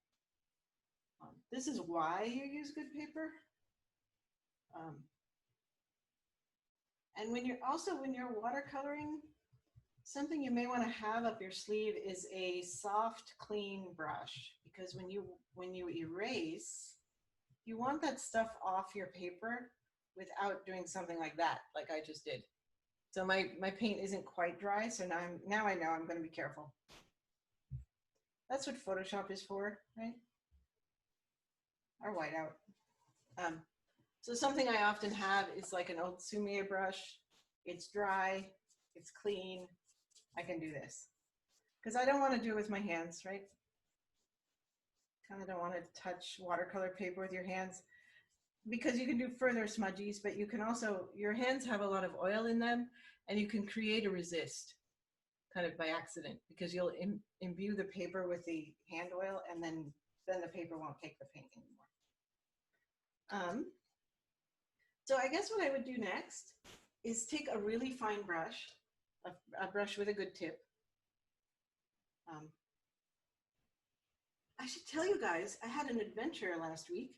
This is why you use good paper. And when you're watercoloring, something you may want to have up your sleeve is a soft, clean brush, because when you erase, you want that stuff off your paper without doing something like that, like I just did. So my paint isn't quite dry, so now I know I'm going to be careful. That's what Photoshop is for, right? Or whiteout. So something I often have is like an old Sumie brush. It's dry, it's clean. I can do this because I don't want to do it with my hands, right? Kind of don't want to touch watercolor paper with your hands, because you can do further smudgies, but you can also, your hands have a lot of oil in them, and you can create a resist. kind of by accident, because you'll imbue the paper with the hand oil, and then the paper won't take the paint anymore. So I guess what I would do next is take a really fine brush, a brush with a good tip. I should tell you guys, I had an adventure last week.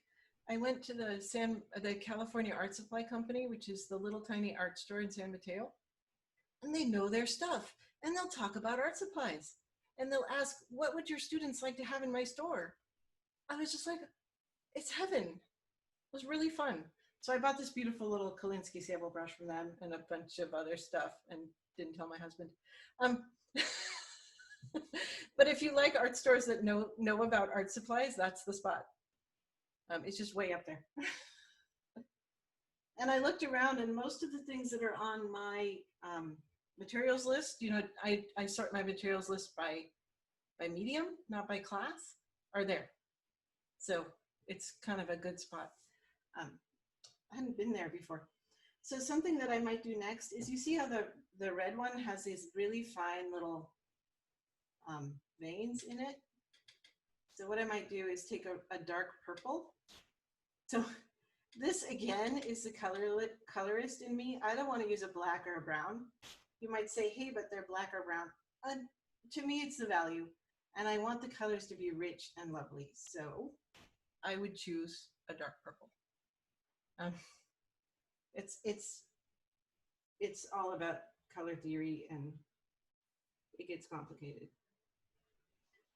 I went to the California Art Supply Company, which is the little tiny art store in San Mateo, and they know their stuff, and they'll talk about art supplies, and they'll ask, what would your students like to have in my store? I was just like, it's heaven. It was really fun. So I bought this beautiful little Kolinsky sable brush from them and a bunch of other stuff, and didn't tell my husband. But if you like art stores that know about art supplies, that's the spot. It's just way up there. And I looked around, and most of the things that are on my materials list, you know, I sort my materials list by medium, not by class, are there. So it's kind of a good spot. I hadn't been there before. So something that I might do next is, you see how the red one has these really fine little veins in it? So what I might do is take a dark purple. So this again is the colorist in me. I don't want to use a black or a brown. You might say, hey, but they're black or brown. To me, it's the value. And I want the colors to be rich and lovely. So I would choose a dark purple. It's all about color theory, and it gets complicated.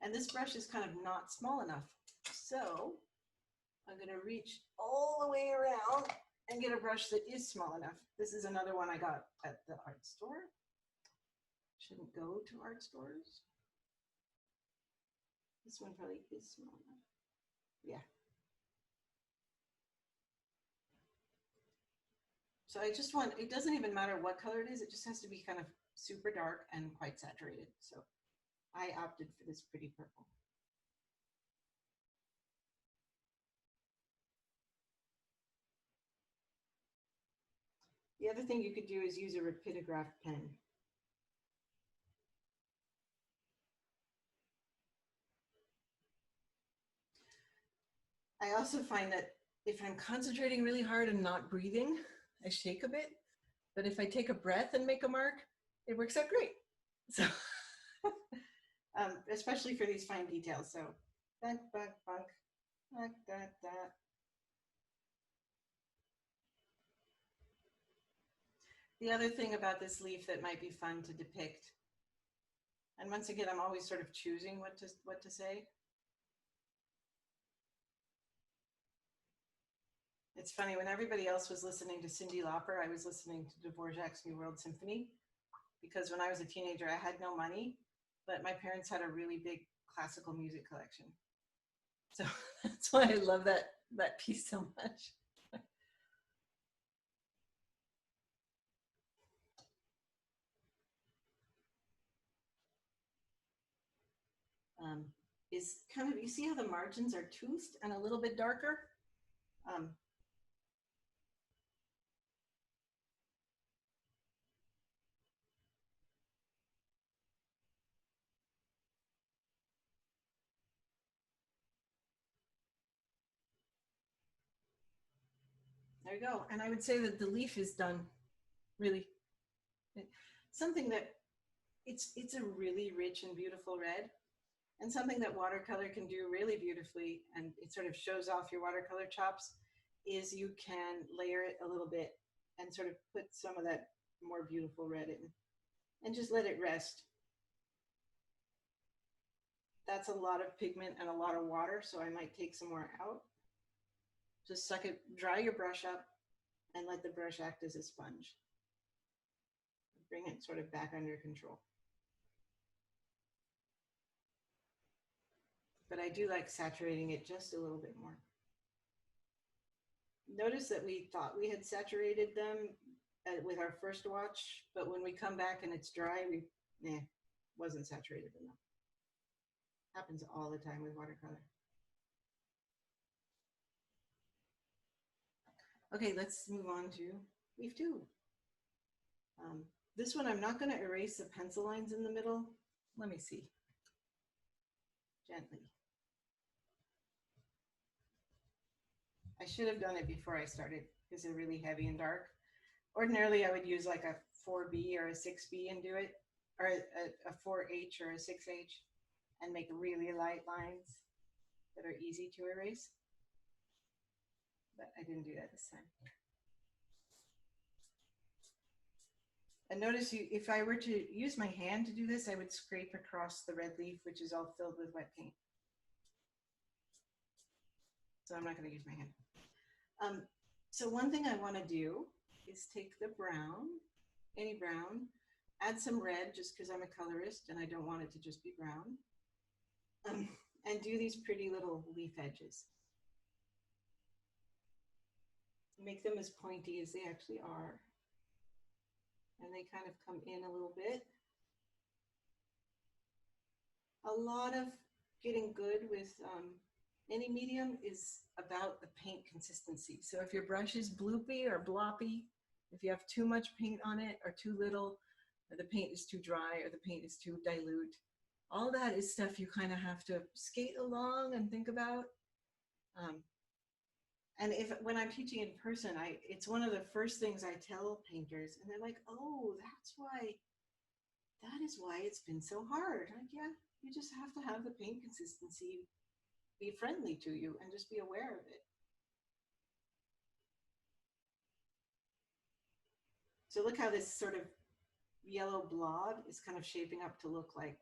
And this brush is kind of not small enough. So I'm going to reach all the way around and get a brush that is small enough. This is another one I got at the art store. Shouldn't go to art stores. This one probably is small enough. Yeah. So I just want, it doesn't even matter what color it is, it just has to be kind of super dark and quite saturated. So I opted for this pretty purple. The other thing you could do is use a rapidograph pen. I also find that if I'm concentrating really hard and not breathing, I shake a bit. But if I take a breath and make a mark, it works out great. So, especially for these fine details. So, bunk, bunk, bunk, like that. The other thing about this leaf that might be fun to depict, and once again, I'm always sort of choosing what to say. It's funny, when everybody else was listening to Cyndi Lauper, I was listening to Dvorak's New World Symphony, because when I was a teenager, I had no money, but my parents had a really big classical music collection. So that's why I love that piece so much. Is kind of, you see how the margins are toothed and a little bit darker? There you go. And I would say that the leaf is done really. Something that it's a really rich and beautiful red, and something that watercolor can do really beautifully, and it sort of shows off your watercolor chops, is you can layer it a little bit and sort of put some of that more beautiful red in and just let it rest. That's a lot of pigment and a lot of water, so I might take some more out. Just suck it, dry your brush up, and let the brush act as a sponge. Bring it sort of back under control. But I do like saturating it just a little bit more. Notice that we thought we had saturated them with our first watch, but when we come back and it's dry, wasn't saturated enough. Happens all the time with watercolor. Okay, let's move on to leaf 2. This one, I'm not going to erase the pencil lines in the middle. Let me see. Gently. I should have done it before I started because they're really heavy and dark. Ordinarily, I would use like a 4B or a 6B and do it, or a 4H or a 6H, and make really light lines that are easy to erase. But I didn't do that this time. And notice if I were to use my hand to do this, I would scrape across the red leaf, which is all filled with wet paint. So I'm not going to use my hand. So one thing I want to do is take the brown, any brown, add some red just because I'm a colorist and I don't want it to just be brown, and do these pretty little leaf edges. Make them as pointy as they actually are. And they kind of come in a little bit. A lot of getting good with any medium is about the paint consistency. So if your brush is bloopy or bloppy, if you have too much paint on it or too little, or the paint is too dry or the paint is too dilute, all that is stuff you kind of have to skate along and think about. And when I'm teaching in person, it's one of the first things I tell painters, and they're like, "Oh, that is why it's been so hard." Like, yeah, you just have to have the paint consistency be friendly to you and just be aware of it. So look how this sort of yellow blob is kind of shaping up to look like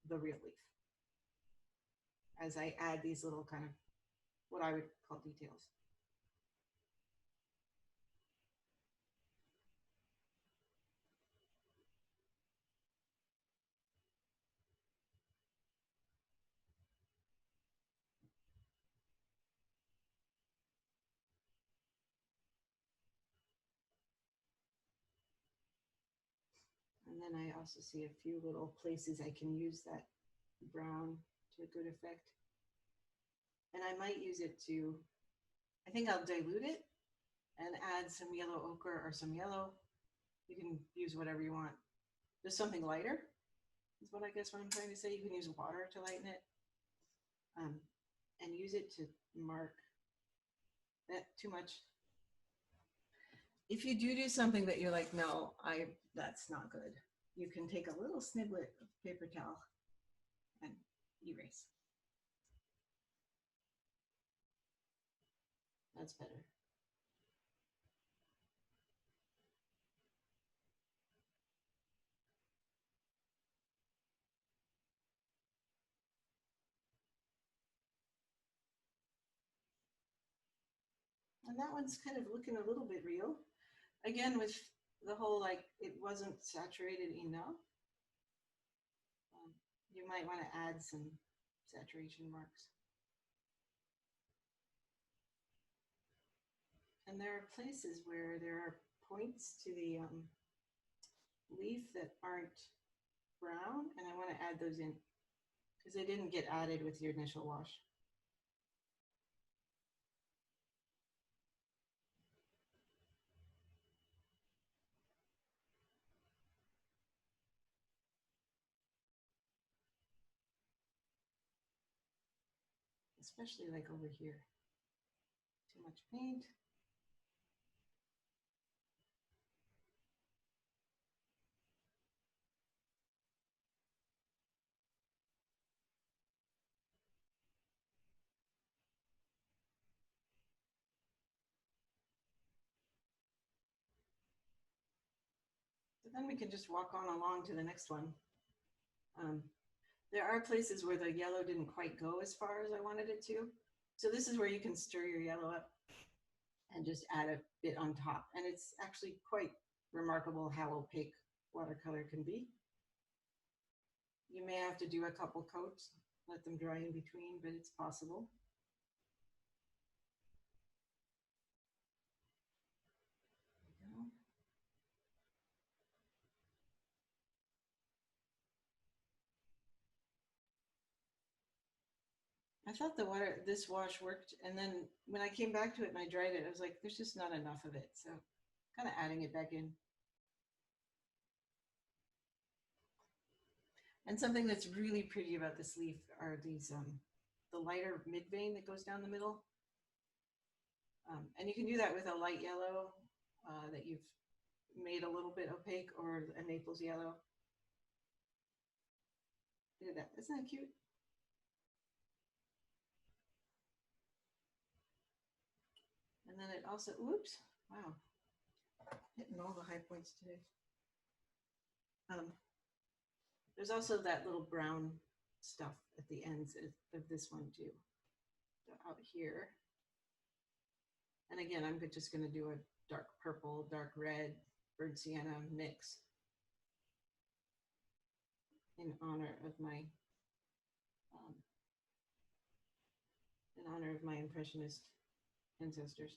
the real leaf as I add these little kind of what I would call details. And then I also see a few little places I can use that brown to a good effect. And I might use it to, I think I'll dilute it and add some yellow ochre or some yellow. You can use whatever you want. Just something lighter is what I guess what I'm trying to say. You can use water to lighten it, and use it to mark that too much. If you do something that you're like, no, that's not good, you can take a little sniblet of paper towel and erase. That's better. And that one's kind of looking a little bit real. Again, with the whole, like, it wasn't saturated enough. You might want to add some saturation marks. And there are places where there are points to the leaf that aren't brown, and I want to add those in because they didn't get added with your initial wash. Especially like over here. Too much paint. So then we can just walk on along to the next one. There are places where the yellow didn't quite go as far as I wanted it to. So this is where you can stir your yellow up and just add a bit on top. And it's actually quite remarkable how opaque watercolor can be. You may have to do a couple coats, let them dry in between, but it's possible. I thought this wash worked, and then when I came back to it and I dried it, I was like, there's just not enough of it. So kind of adding it back in. And something that's really pretty about this leaf are these, the lighter mid vein that goes down the middle. And you can do that with a light yellow that you've made a little bit opaque, or a Naples yellow. Look at that, isn't that cute? And then it also, oops, wow, hitting all the high points today. There's also that little brown stuff at the ends of this one too. So out here. And again, I'm just going to do a dark purple, dark red, burnt sienna mix in honor of my impressionist ancestors.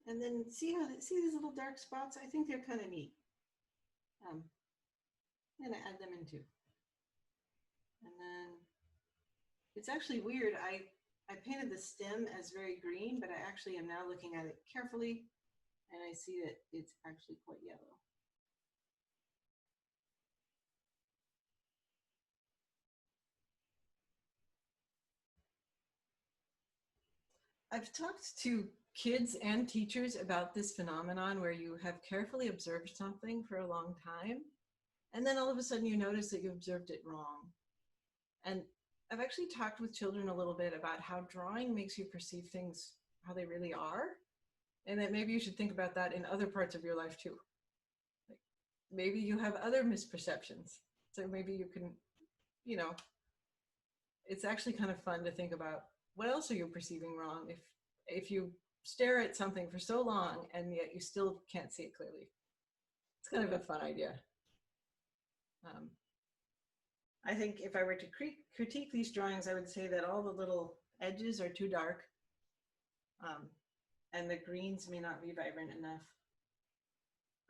And then see these little dark spots? I think they're kind of neat. I'm gonna add them in too. And then it's actually weird. I painted the stem as very green, but I actually am now looking at it carefully, and I see that it's actually quite yellow. I've talked to kids and teachers about this phenomenon where you have carefully observed something for a long time, and then all of a sudden you notice that you observed it wrong. And I've actually talked with children a little bit about how drawing makes you perceive things how they really are, and that maybe you should think about that in other parts of your life too. Like maybe you have other misperceptions, so maybe you can, you know, it's actually kind of fun to think about what else are you perceiving wrong if you stare at something for so long and yet you still can't see it clearly. It's kind of a fun idea. I think if I were to critique these drawings, I would say that all the little edges are too dark, and the greens may not be vibrant enough.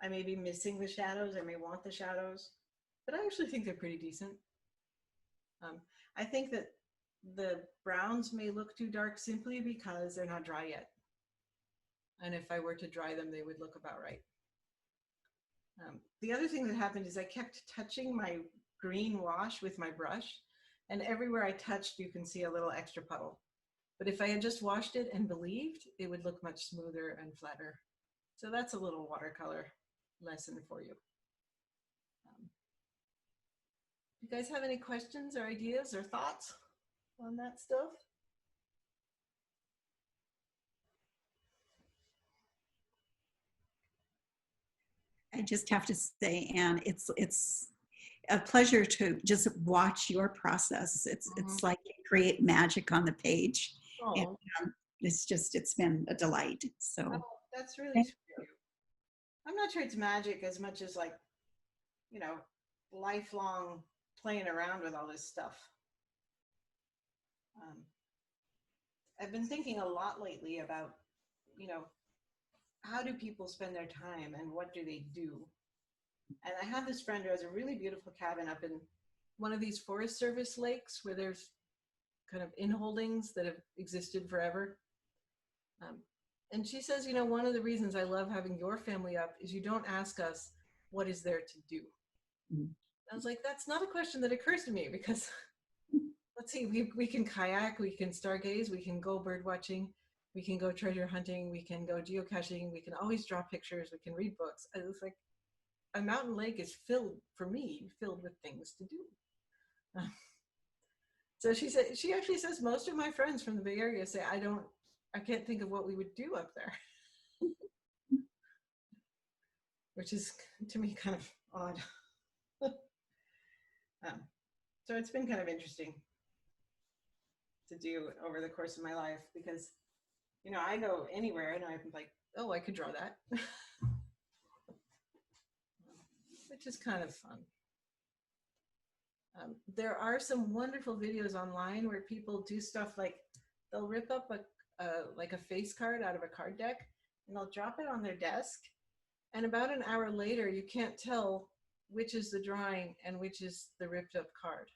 I may be missing the shadows, I may want the shadows, but I actually think they're pretty decent. I think that the browns may look too dark simply because they're not dry yet. And if I were to dry them, they would look about right. The other thing that happened is I kept touching my green wash with my brush, and everywhere I touched, you can see a little extra puddle. But if I had just washed it and believed, it would look much smoother and flatter. So that's a little watercolor lesson for you. You guys have any questions or ideas or thoughts on that stuff? I just have to say, Anne, it's a pleasure to just watch your process. It's like you create magic on the page. Oh. And it's been a delight. So that's really sweet of you. I'm not sure it's magic as much as, like, you know, lifelong playing around with all this stuff. I've been thinking a lot lately about, you know, how do people spend their time and what do they do? And I have this friend who has a really beautiful cabin up in one of these Forest Service lakes where there's kind of inholdings that have existed forever. And she says, you know, one of the reasons I love having your family up is you don't ask us what is there to do. Mm-hmm. I was like, that's not a question that occurs to me, because let's see, we can kayak, we can stargaze, we can go bird watching, we can go treasure hunting, we can go geocaching, we can always draw pictures, we can read books. It was like a mountain lake is filled with things to do. So she said, she actually says most of my friends from the Bay Area say, I can't think of what we would do up there. Which is to me kind of odd. So it's been kind of interesting to do over the course of my life, because, you know, I go anywhere and I'm like, oh, I could draw that. Which is kind of fun. There are some wonderful videos online where people do stuff like they'll rip up like a face card out of a card deck and they'll drop it on their desk. And about an hour later, you can't tell which is the drawing and which is the ripped up card.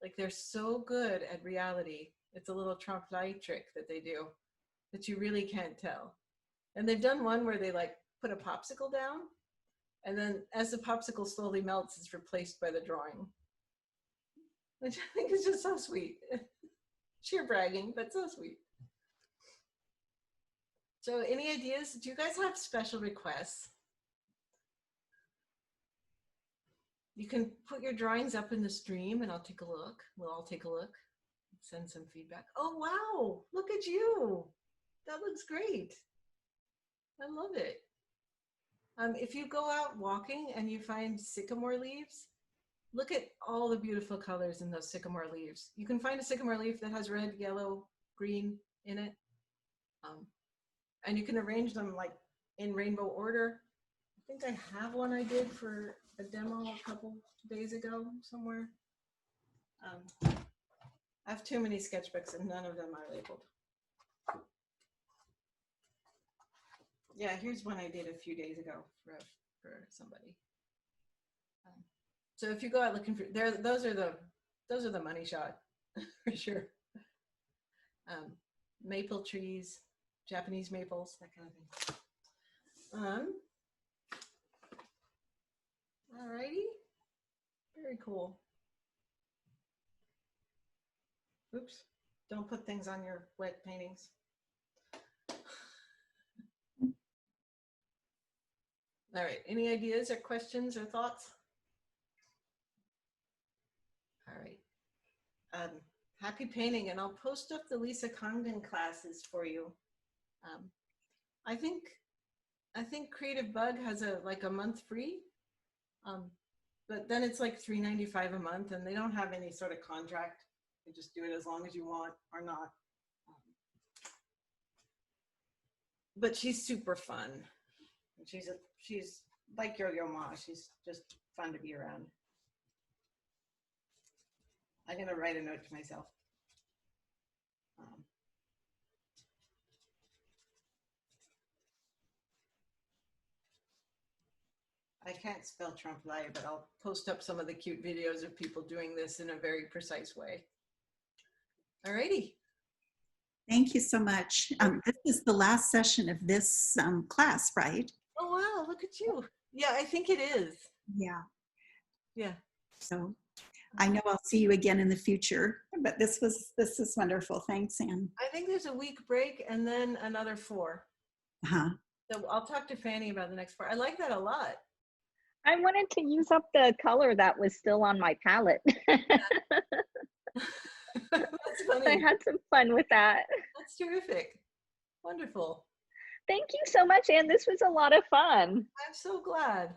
Like they're so good at reality. It's a little trompe-l'oeil trick that they do that you really can't tell. And they've done one where they like put a popsicle down and then as the popsicle slowly melts, it's replaced by the drawing. Which I think is just so sweet. Sheer bragging, but so sweet. So any ideas? Do you guys have special requests? You can put your drawings up in the stream and I'll take a look. We'll all take a look, send some feedback. Oh, wow, look at you. That looks great. I love it. If you go out walking and you find sycamore leaves, look at all the beautiful colors in those sycamore leaves. You can find a sycamore leaf that has red, yellow, green in it. And you can arrange them like in rainbow order. I think I have one I did for a demo a couple days ago somewhere. I have too many sketchbooks and none of them are labeled. Yeah, here's one I did a few days ago for somebody. So if you go out looking for, those are the money shot for sure. Maple trees, Japanese maples, that kind of thing. Alrighty, very cool. Oops, don't put things on your wet paintings. All right, any ideas or questions or thoughts? All right, happy painting, and I'll post up the Lisa Congdon classes for you. I think Creative Bug has like a month free, but then it's like $3.95 a month, and they don't have any sort of contract. You just do it as long as you want or not. But she's super fun. She's like Yo-Yo Ma. She's just fun to be around. I'm gonna write a note to myself. I can't spell trompe-l'oeil, but I'll post up some of the cute videos of people doing this in a very precise way. Alrighty. Thank you so much. This is the last session of this class, right? Oh, wow, look at you. Yeah, I think it is. Yeah. Yeah. So I know I'll see you again in the future, but this is wonderful. Thanks, Anne. I think there's a week break and then another 4. Uh-huh. So I'll talk to Fanny about the next 4. I like that a lot. I wanted to use up the color that was still on my palette. That's funny. I had some fun with that. That's terrific. Wonderful. Thank you so much, Anne. This was a lot of fun. I'm so glad.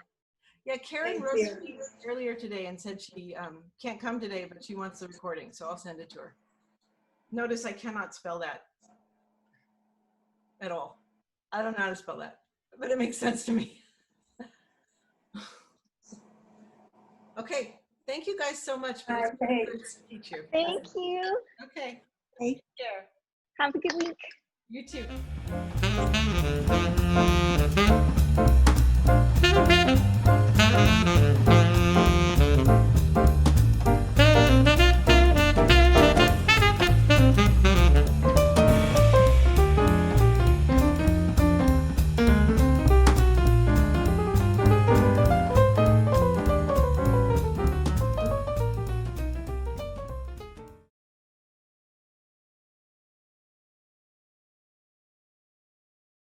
Yeah, Karen Thank wrote you. to me earlier today and said she can't come today, but she wants the recording, so I'll send it to her. Notice I cannot spell that at all. I don't know how to spell that, but it makes sense to me. Okay, thank you guys so much for this Okay. teacher. Thank you. Okay, Hey. take care. Have a good week. You too.